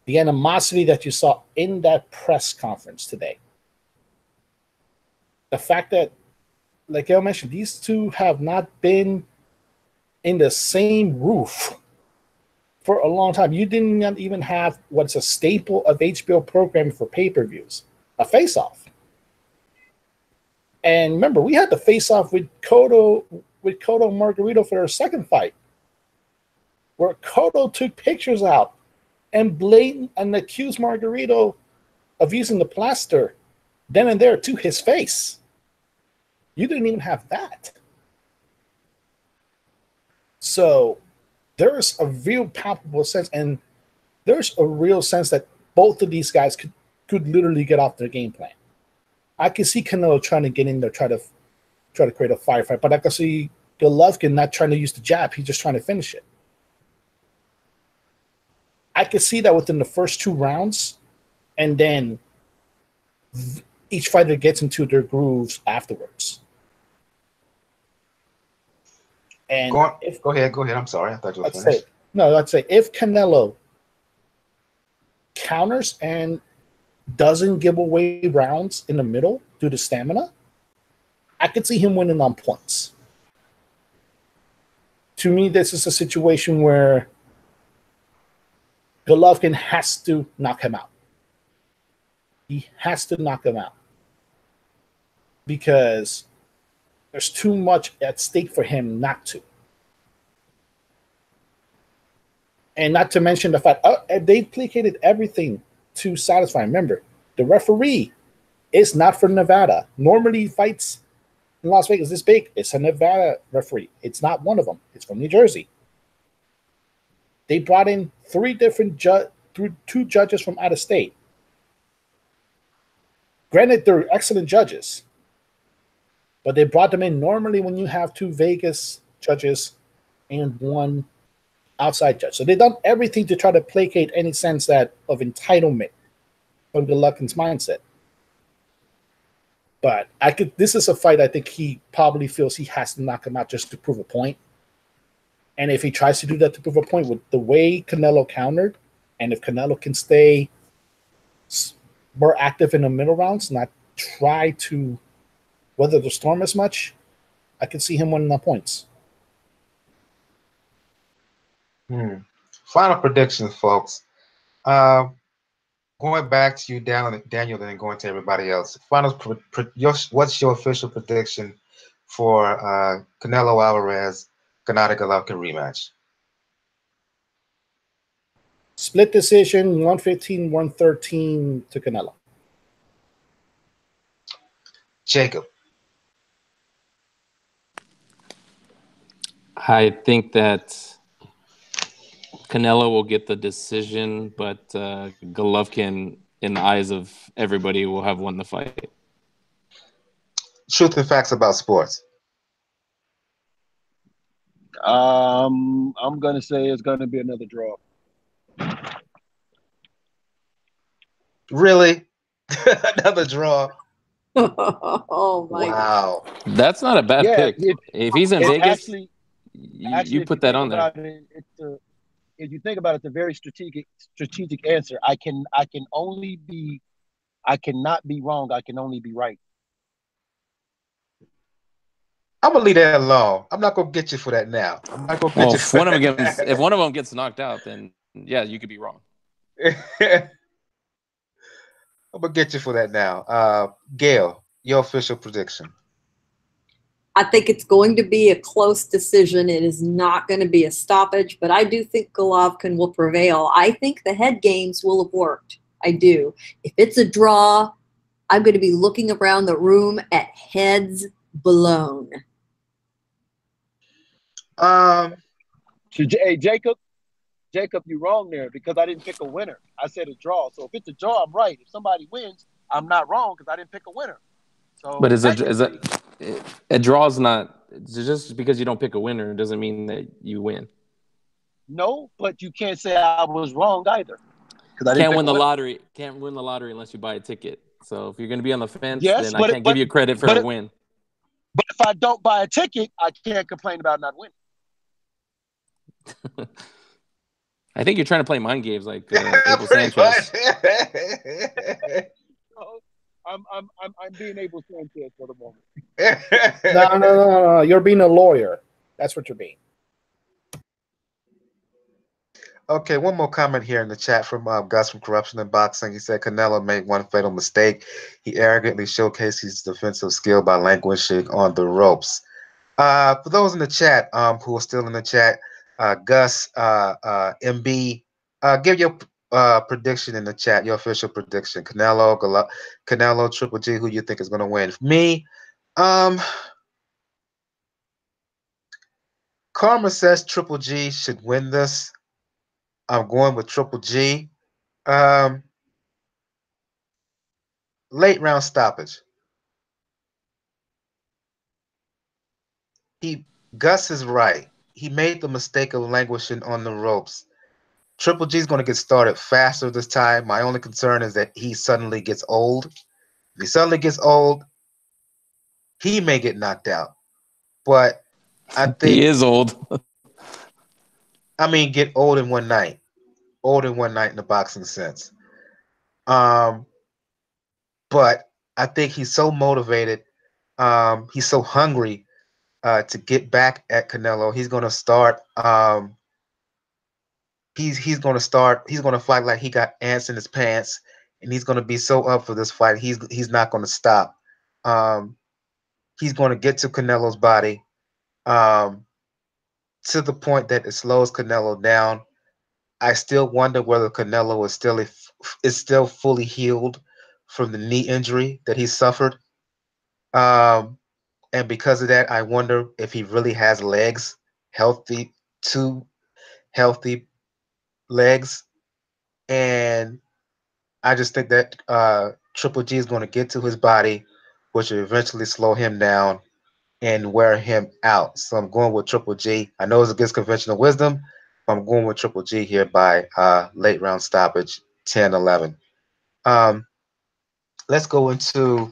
the animosity that you saw in that press conference today, the fact that, like I mentioned, these two have not been in the same roof for a long time. You didn't even have what's a staple of HBO programming for pay-per-views, a face-off. And remember, we had the face-off with Cotto Margarito for our second fight, where Cotto took pictures out and accused Margarito of using the plaster then and there to his face. You didn't even have that. So there's a real palpable sense, and there's a real sense that both of these guys could literally get off their game plan. I can see Canelo trying to get in there, try to create a firefight, but I can see Golovkin not trying to use the jab. He's just trying to finish it. I could see that within the first 2 rounds, and then each fighter gets into their grooves afterwards. And go ahead. I'm sorry. I thought you were finished. Let's say if Canelo counters and doesn't give away rounds in the middle due to stamina, I could see him winning on points. To me, this is a situation where Golovkin has to knock him out. He has to knock him out because there's too much at stake for him not to. And not to mention the fact they placated everything to satisfy. Remember, the referee is not from Nevada. Normally, fights in Las Vegas this big. It's a Nevada referee. It's not one of them. It's from New Jersey. They brought in 2 judges from out of state. Granted, they're excellent judges, but they brought them in. Normally, when you have 2 Vegas judges and 1 outside judge. So they've done everything to try to placate any sense of entitlement from Golovkin's mindset. But this is a fight I think he probably feels he has to knock him out just to prove a point. And if he tries to do that to prove a point with the way Canelo countered, and if Canelo can stay more active in the middle rounds, not try to weather the storm as much, I could see him winning the points. Final predictions, folks. Going back to you, Daniel, and then going to everybody else. What's your official prediction for Canelo Alvarez, Gennady Golovkin rematch? Split decision, 115-113 to Canelo. Jacob. I think that Canelo will get the decision, but Golovkin, in the eyes of everybody, will have won the fight. Truth and facts about sports. I'm gonna say it's gonna be another draw. Really? Another draw. Oh my God. Wow. That's not a bad Yeah, pick. If he's in it's Vegas, you if you put that think on there. about it, if you think about it, it's a very strategic answer. I cannot be wrong. I can only be right. I'm gonna leave that alone. I'm not gonna get you for that now. I'm not gonna get Well, you for that. if one of them gets knocked out, then yeah, you could be wrong. I'm gonna get you for that now. Gail, your official prediction. I think it's going to be a close decision. It is not going to be a stoppage, but I do think Golovkin will prevail. I think the head games will have worked. I do. If it's a draw, I'm going to be looking around the room at heads blown. Um, So, hey, Jacob, you're wrong there because I didn't pick a winner. I said a draw. So if it's a draw, I'm right. If somebody wins, I'm not wrong because I didn't pick a winner. But So technically, a draw is not just because you don't pick a winner doesn't mean that you win. no, but you can't say I was wrong either because I didn't Can't pick win a the winner. lottery. Can't win the lottery unless you buy a ticket. So if you're going to be on the fence, Yes, then I can't give you credit for a win. but if I don't buy a ticket, I can't complain about not winning. I think you're trying to play mind games like Abel pretty much. Sanchez. So I'm being able to Sanchez for the moment. No. You're being a lawyer. That's what you're being. Okay, one more comment here in the chat from Gus from Corruption in Boxing. He said Canelo made one fatal mistake. He arrogantly showcased his defensive skill by languishing on the ropes. For those in the chat who are still in the chat, Gus, MB, give your prediction in the chat, your official prediction. Canelo, Triple G, who you think is going to win? For me, Karma says Triple G should win this. I'm going with Triple G. Um, late round stoppage. Gus is right. He made the mistake of languishing on the ropes. Triple G is going to get started faster this time. My only concern is that he suddenly gets old. If he suddenly gets old, he may get knocked out. But I He think, is old. get old in one night. Old in one night in the boxing sense. But I think he's so motivated. He's so hungry to get back at Canelo. He's going to start. He's going to start. He's going to fight like he got ants in his pants, and he's going to be so up for this fight. He's not going to stop. He's going to get to Canelo's body to the point that it slows Canelo down. I still wonder whether Canelo is still fully healed from the knee injury that he suffered. And because of that, I wonder if he really has legs, two healthy legs. And I just think that Triple G is going to get to his body, which will eventually slow him down and wear him out. So I'm going with Triple G. I know it's against conventional wisdom, but I'm going with Triple G here by late round stoppage, 10-11. Let's go into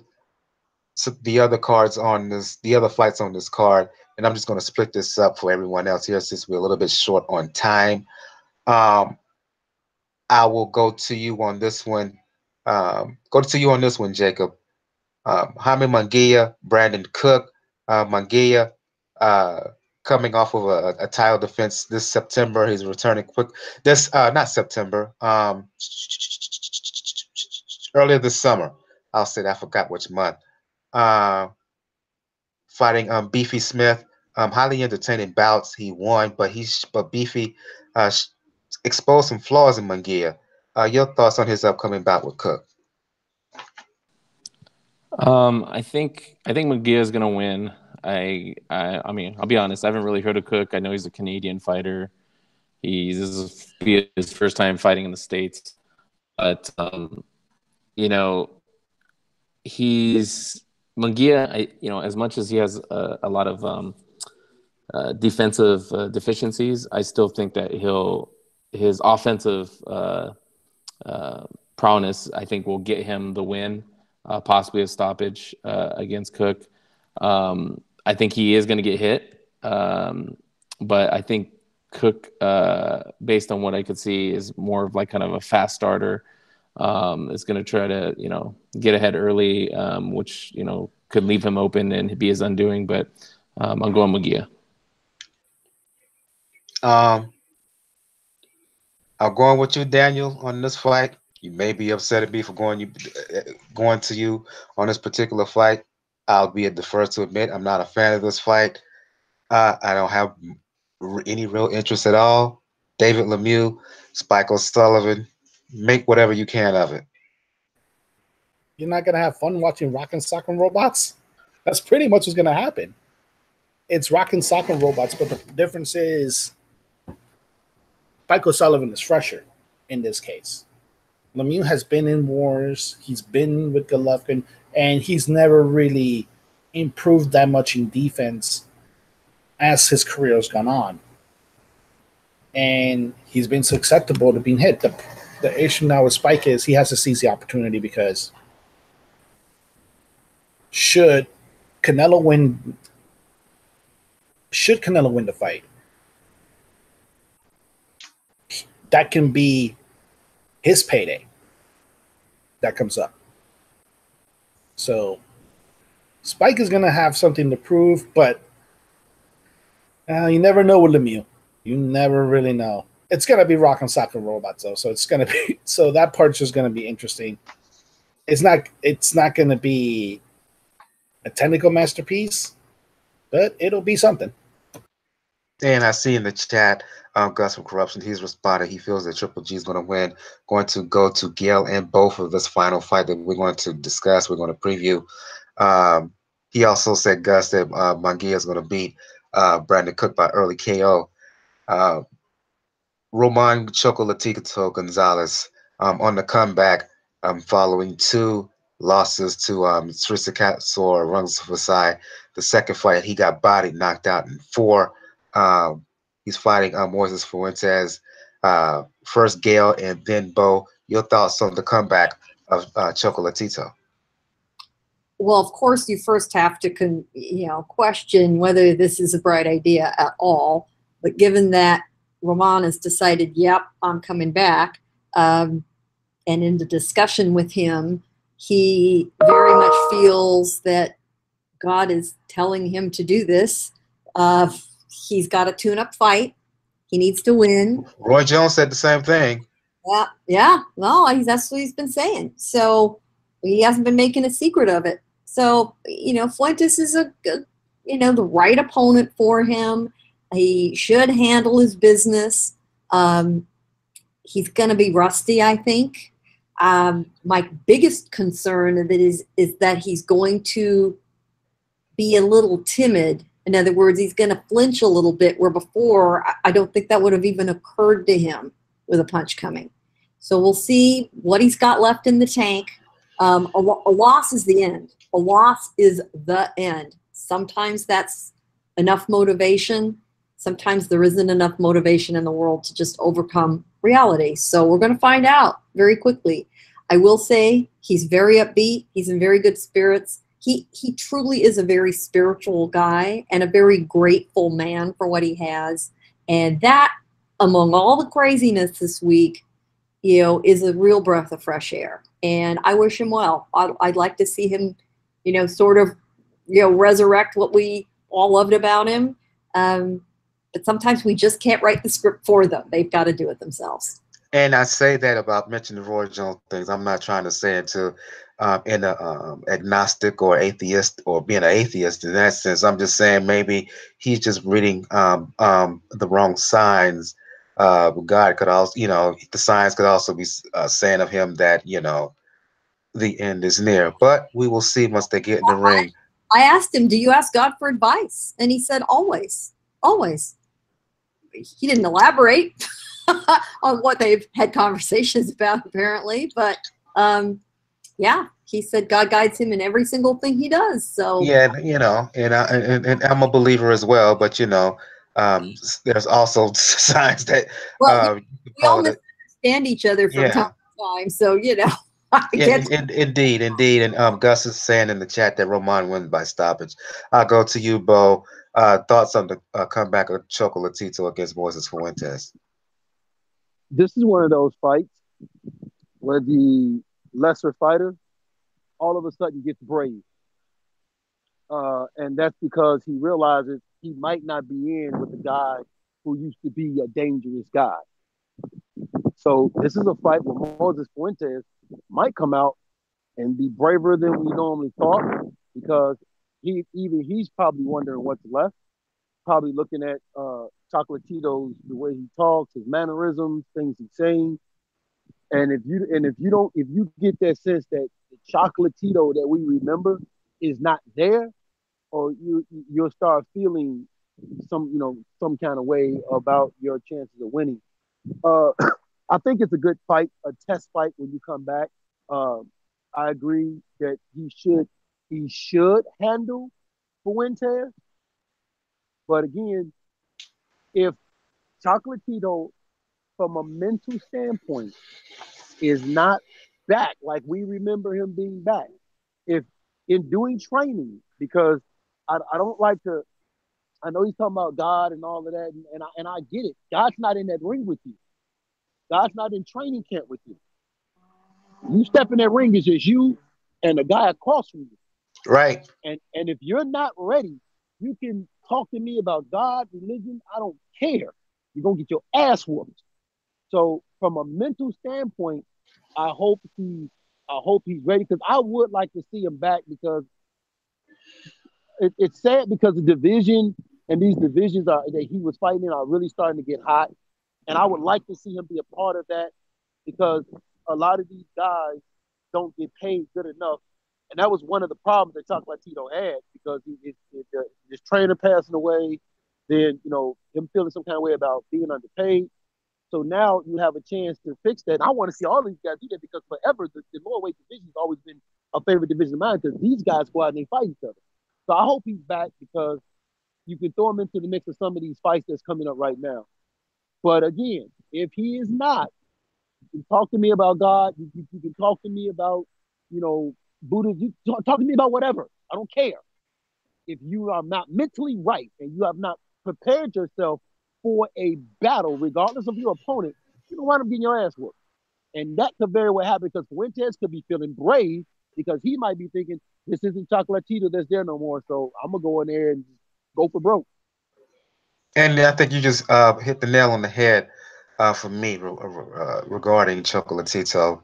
the other cards on this, the other fights on this card, and I'm just going to split this up for everyone else here since we're a little bit short on time. I will go to you on this one. Jacob. Jaime Munguia, Brandon Cook. Munguia coming off of a title defense this September. He's returning quick. Not September. Earlier this summer. I'll say that. I forgot which month. Fighting Beefy Smith. Highly entertaining bouts. He won, but Beefy exposed some flaws in Munguia. Your thoughts on his upcoming bout with Cook? I think Munguia is gonna win. I mean, I'll be honest. I haven't really heard of Cook. I know he's a Canadian fighter. This is his first time fighting in the States, but you know, he's Munguia. As much as he has a lot of defensive deficiencies, I still think that his offensive prowess, I think, will get him the win, possibly a stoppage against Cook. I think he is going to get hit, but I think Cook, based on what I could see, is more of like kind of a fast starter. Is going to try to, get ahead early, which, could leave him open and be his undoing. But I'm going Munguia. I'm going with you, Daniel, on this fight. You may be upset at me for going to you on this particular fight. I'll be the first to admit I'm not a fan of this fight. I don't have any real interest at all. David Lemieux, Spike O'Sullivan, make whatever you can of it. You're not gonna have fun watching Rock and Sock and Robots? That's pretty much what's gonna happen. It's Rock and Sock and Robots, but the difference is Spike O'Sullivan is fresher in this case. Lemieux has been in wars. He's been with Golovkin, and he's never really improved that much in defense as his career has gone on. And he's been susceptible to being hit. The issue now with Spike is he has to seize the opportunity, because should Canelo win the fight, that can be his payday that comes up. So Spike is going to have something to prove, but you never know with Lemieux. You never really know. It's going to be Rock and Sock and Robots, though, so it's going to be that part's just going to be interesting. It's not going to be a technical masterpiece, but it'll be something. And I see in the chat, Gus from Corruption, he's responded. He feels that Triple G is going to win. Going to go to Gail in both of this final fight that we're going to discuss. We're going to preview. He also said, Gus, that Munguia is going to beat Brandon Cook by early KO. Roman Chocolatito Gonzalez on the comeback, following 2 losses to Trisakatsor Rungsfasai. The second fight, he got bodied, knocked out in 4. He's fighting Moises Fuentes, first Gale and then Bo. Your thoughts on the comeback of Chocolatito? Well, of course, you first have to question whether this is a bright idea at all. But given that Roman has decided, yep, I'm coming back, and in the discussion with him, he very much feels that God is telling him to do this. He's got a tune-up fight. He needs to win. Roy Jones said the same thing. Yeah. No, that's what he's been saying. So he hasn't been making a secret of it. So, Fuentes is the right opponent for him. He should handle his business. He's going to be rusty, I think. My biggest concern is that he's going to be a little timid. In other words, he's going to flinch a little bit, where before I don't think that would have even occurred to him with a punch coming. So we'll see what he's got left in the tank. A loss is the end. A loss is the end. Sometimes that's enough motivation. Sometimes there isn't enough motivation in the world to just overcome reality. So we're going to find out very quickly. I will say he's very upbeat. He's in very good spirits. He truly is a very spiritual guy and a very grateful man for what he has. And that, among all the craziness this week, is a real breath of fresh air. And I wish him well. I'd like to see him, sort of, resurrect what we all loved about him. But sometimes we just can't write the script for them. They've got to do it themselves. And I say that about mentioning the Roy Jones things. I'm not trying to say it to in a agnostic or atheist or being an atheist in that sense. I'm just saying maybe he's just reading the wrong signs. God could also, the signs could also be saying of him that, the end is near. But we will see once they get in the ring. I asked him, do you ask God for advice? And he said, always, always. He didn't elaborate on what they've had conversations about, apparently. But, yeah, he said God guides him in every single thing he does. So yeah, and I'm a believer as well. But there's also signs that we all understand each other from time to time. So, I Yeah, get indeed, indeed. And Gus is saying in the chat that Roman wins by stoppage. I'll go to you, Bo. Thoughts on the comeback of Chocolatito against Moises Fuentes? This is one of those fights where the lesser fighter all of a sudden gets brave. And that's because he realizes he might not be in with the guy who used to be a dangerous guy. So this is a fight where Moises Fuentes might come out and be braver than we normally thought, because he's probably wondering what's left. Probably looking at Chocolatito's, the way he talks, his mannerisms, things he's saying. And if you get that sense that the Chocolatito that we remember is not there, or you'll start feeling some kind of way about your chances of winning. Uh, I think it's a good fight, a test fight when you come back. I agree that he should handle Fuentes, but again, if Chocolatito, from a mental standpoint, is not back like we remember him being back, if in doing training, because I don't like to. I know he's talking about God and all of that, and I get it. God's not in that ring with you. God's not in training camp with you. You step in that ring, it's just you and the guy across from you. Right. And if you're not ready, you can talk to me about God, religion. I don't care. You're gonna get your ass whooped. So from a mental standpoint, I hope he's ready, because I would like to see him back, because it's sad, because the division and these divisions that he was fighting in are really starting to get hot. And I would like to see him be a part of that, because a lot of these guys don't get paid good enough. And that was one of the problems that Chocolatito had, because his trainer passing away, then, him feeling some kind of way about being underpaid. So now you have a chance to fix that. And I want to see all these guys do that, because forever the lower weight division has always been a favorite division of mine, because these guys go out and they fight each other. So I hope he's back, because you can throw him into the mix of some of these fights that's coming up right now. But again, if he is not, you can talk to me about God. You can talk to me about, Buddha. You talk to me about whatever. I don't care. If you are not mentally right and you have not prepared yourself for a battle, regardless of your opponent, you're going to wind up getting your ass whooped. And that could very well happen, because Fuentes could be feeling brave, because he might be thinking, this isn't Chocolatito that's there no more, so I'm going to go in there and go for broke. And I think you just hit the nail on the head for me regarding Chocolatito.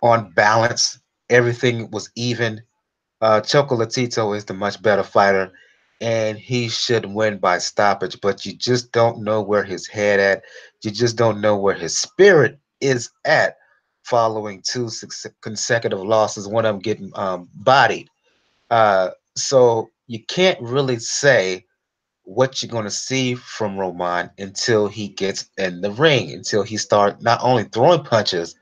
On balance, everything was even. Chocolatito is the much better fighter, and he should win by stoppage. But you just don't know where his head at. You just don't know where his spirit is at, following two consecutive losses. One of them getting bodied. So you can't really say what you're going to see from Roman until he gets in the ring, until he starts not only throwing punches,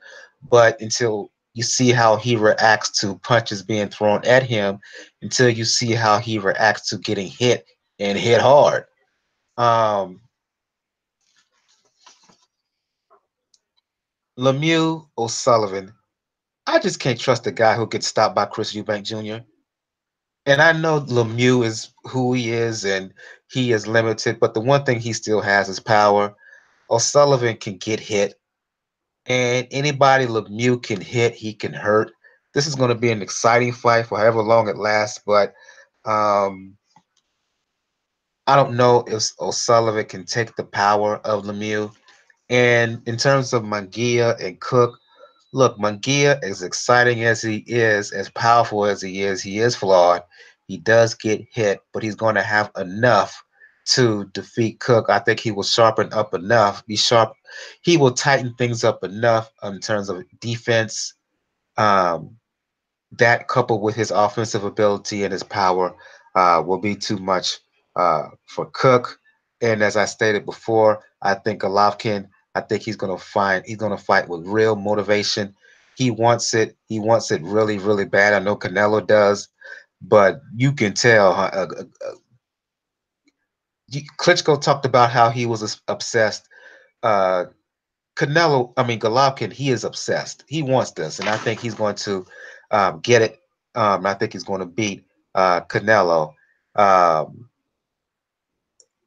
but until you see how he reacts to punches being thrown at him, until you see how he reacts to getting hit and hit hard. Um, Lemieux O'Sullivan, I just can't trust the guy who gets stopped by Chris Eubank Jr. And I know Lemieux is who he is, and he is limited, but the one thing he still has is power. O'Sullivan can get hit, and anybody Lemieux can hit, he can hurt. This is going to be an exciting fight for however long it lasts, but um, I don't know if O'Sullivan can take the power of Lemieux. And in terms of Munguia and Cook, look, Munguia, as exciting as he is, as powerful as he is flawed. He does get hit, but he's going to have enough to defeat Cook. I think he will sharpen up enough. He will tighten things up enough in terms of defense. Um, that coupled with his offensive ability and his power will be too much for Cook. And as I stated before, I think Golovkin, I think he's going to fight with real motivation. He wants it. He wants it really, really bad. I know Canelo does, but you can tell. Klitschko talked about how he was obsessed. Uh, Golovkin, he is obsessed. He wants this, and I think he's going to get it. I think he's going to beat Canelo.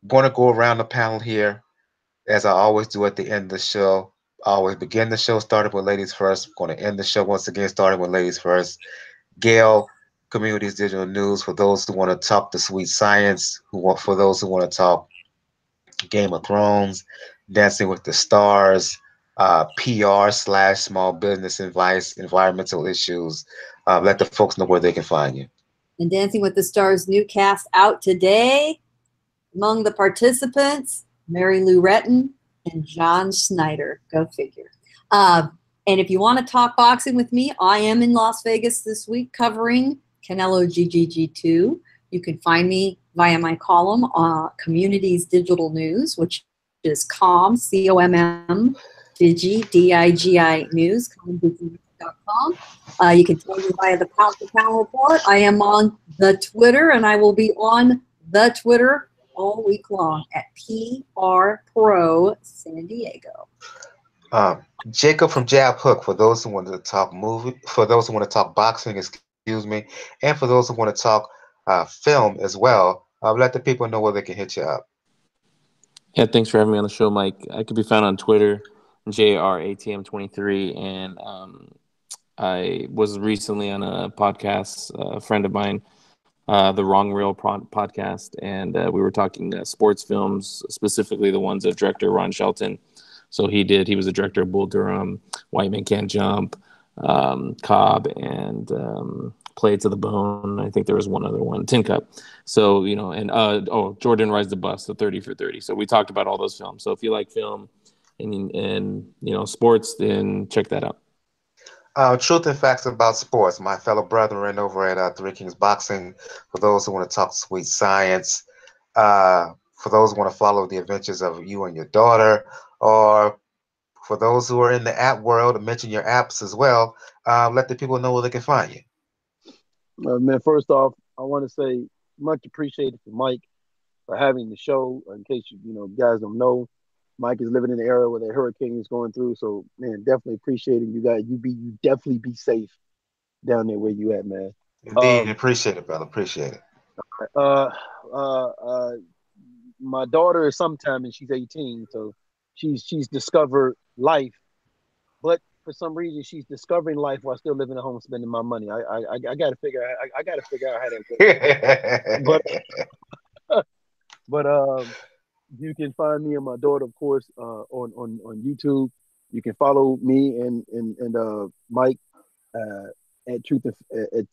Going to go around the panel here, as I always do at the end of the show. I always begin the show starting with ladies first. Going to end the show once again starting with ladies first. Gail, Communities Digital News, for those who want to talk the sweet science, for those who want to talk Game of Thrones, Dancing with the Stars, PR/small business advice, environmental issues. Let the folks know where they can find you. And Dancing with the Stars new cast out today. Among the participants, Mary Lou Retton and John Schneider. Go figure. And if you want to talk boxing with me, I am in Las Vegas this week covering Canelo GGG2. You can find me via my column on Communities Digital News, which is COMM, Digi, D-I-G-I News, commdigi.com. You can tell me via the Pound for Pound Report. I am on the Twitter, and I will be on the Twitter all week long at PR Pro San Diego. Jacob from Jab Hook, for those who want to talk for those who want to talk boxing, excuse me, and for those who want to talk film as well, let the people know where they can hit you up. Yeah, thanks for having me on the show, Mike. I could be found on Twitter, JRATM23, and I was recently on a podcast, a friend of mine, the Wrong Reel podcast, and we were talking sports films, specifically the ones of director Ron Shelton. So he was the director of Bull Durham, White Man Can't Jump, Cobb, and Play It to the Bone. I think there was one other one, Tin Cup. So, and Jordan Rides the Bus, the 30 for 30. So we talked about all those films. So if you like film and sports, then check that out. Truth and Facts About Sports, my fellow brethren over at Three Kings Boxing, for those who want to talk sweet science, for those who want to follow the adventures of you and your daughter, or for those who are in the app world, and mention your apps as well, let the people know where they can find you. Man, first off, I want to say much appreciated for Mike for having the show. In case you guys don't know, Mike is living in the area where the hurricane is going through. So, man, definitely appreciating you guys. You definitely be safe down there where you at, man. Indeed, appreciate it, brother. Appreciate it. My daughter is sometime and she's 18, so she's discovered life, but for some reason she's discovering life while still living at home spending my money. I got to figure out how that works. but you can find me and my daughter, of course, on YouTube. You can follow me and Mike at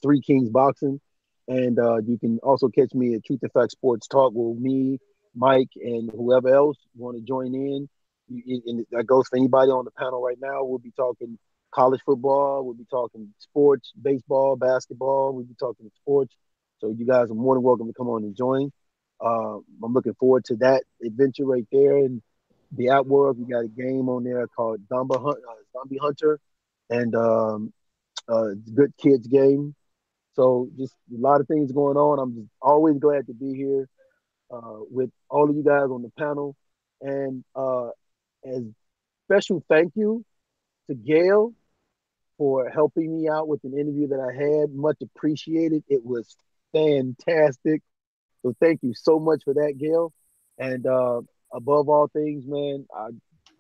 Three Kings Boxing, and you can also catch me at Truth and Fact Sports Talk with me, Mike, and whoever else want to join in. And that goes for anybody on the panel right now. We'll be talking college football. We'll be talking sports, baseball, basketball. We'll be talking sports. So you guys are more than welcome to come on and join. I'm looking forward to that adventure right there in the app world. We got a game on there called Zombie Hunter, and good kids game. So just a lot of things going on. I'm just always glad to be here with all of you guys on the panel. And as special thank you to Gail for helping me out with an interview that I had. Much appreciated. It was fantastic. So thank you so much for that, Gail. And above all things, man, I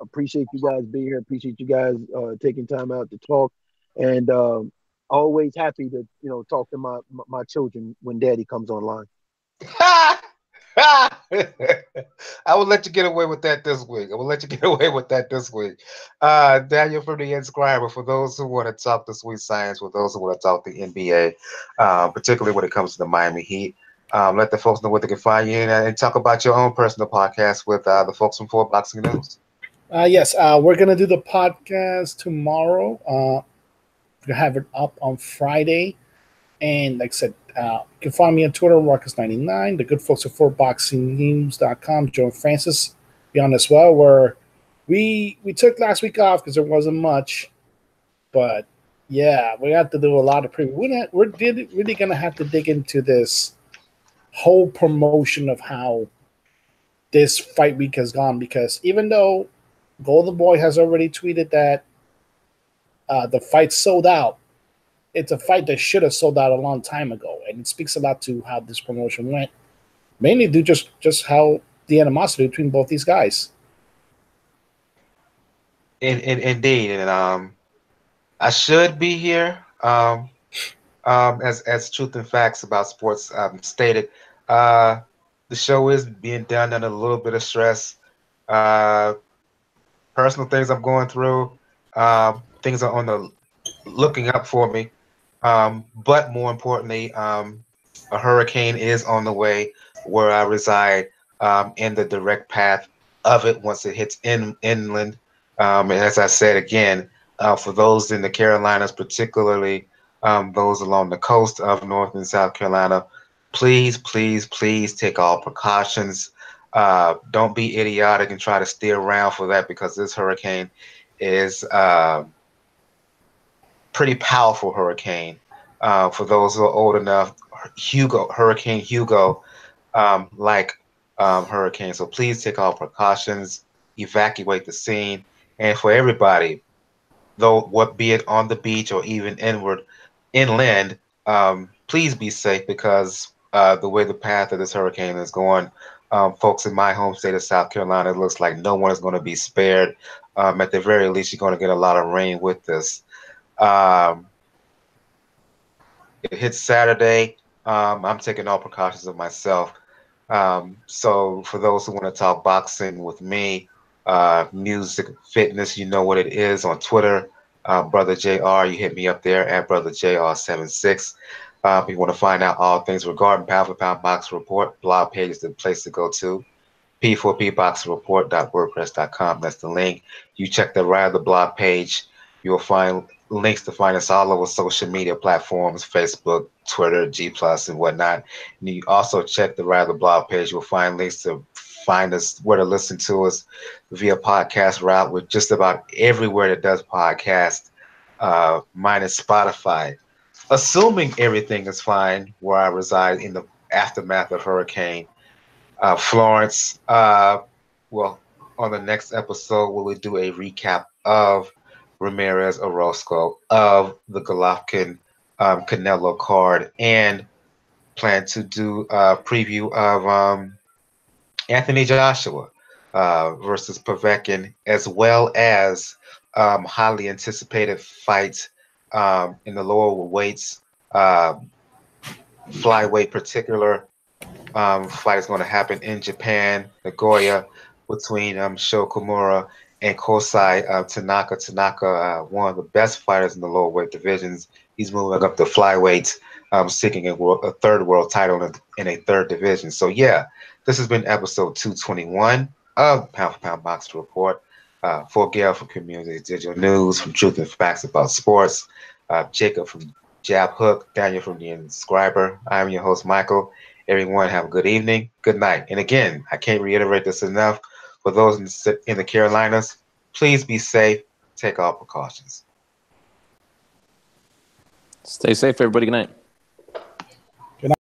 appreciate you guys being here. Appreciate you guys taking time out to talk. And always happy to talk to my children when Daddy comes online. I will let you get away with that this week. Daniel from the Inscriber, for those who want to talk the sweet science, for those who want to talk the NBA, particularly when it comes to the Miami Heat, let the folks know where they can find you and talk about your own personal podcast with the folks from For Boxing News. Yes, we're going to do the podcast tomorrow. We're going to have it up on Friday. And like I said, you can find me on Twitter, Marcus99. The good folks at ForBoxingNews.com, Joe and Francis, be on as well, where we took last week off because there wasn't much. But, yeah, we have to do a lot of preview. We're really going to have to dig into this whole promotion of how this fight week has gone, because even though Golden Boy has already tweeted that the fight sold out. It's a fight that should have sold out a long time ago, and it speaks a lot to how this promotion went. Mainly due just how the animosity between both these guys. Indeed, and I should be here. As truth and facts about sports stated, the show is being done under a little bit of stress. Uh, Personal things I'm going through, things are on the looking up for me. But more importantly, a hurricane is on the way where I reside, in the direct path of it once it hits inland. And as I said again, for those in the Carolinas, particularly those along the coast of North and South Carolina, please, please, please take all precautions. Don't be idiotic and try to steer around for that because this hurricane is pretty powerful hurricane. For those who are old enough, Hurricane Hugo, hurricane. So please take all precautions, evacuate the scene, and for everybody, though what be it on the beach or even inland, please be safe because the way the path of this hurricane is going, folks in my home state of South Carolina, it looks like no one is going to be spared. At the very least, you're going to get a lot of rain with this. Um, it hits Saturday. I'm taking all precautions of myself. So for those who want to talk boxing with me, music, fitness, you know what it is on Twitter. Brother JR, you hit me up there at Brother JR76. If you want to find out all things regarding Pound for Pound Box Report, blog page is the place to go to. P4pboxreport.wordpress.com. That's the link. You check the right of the blog page. You'll find links to find us all over social media platforms, Facebook, Twitter, G Plus, and whatnot. And you also check the right of the blog page. You'll find links to find us, where to listen to us via podcast route. We're just about everywhere that does podcast, minus Spotify. Assuming everything is fine where I reside in the aftermath of Hurricane Florence. Well, on the next episode, we'll do a recap of Ramirez Orozco, of the Golovkin Canelo card, and plan to do a preview of Anthony Joshua versus Povetkin, as well as highly anticipated fights in the lower weights, flyweight particular. Fight is going to happen in Japan, Nagoya, between Sho Komura and Kosai Tanaka. Tanaka, one of the best fighters in the lower weight divisions. He's moving up to flyweight, seeking a third world title in a third division. So yeah, this has been episode 221 of Pound for Pound Box Report. For Gail from Community Digital News, from Truth and Facts About Sports, Jacob from Jab Hook, Daniel from The Inscriber. I'm your host, Michael. Everyone have a good evening, good night. And again, I can't reiterate this enough. For those in the Carolinas, please be safe. Take all precautions. Stay safe, everybody. Good night.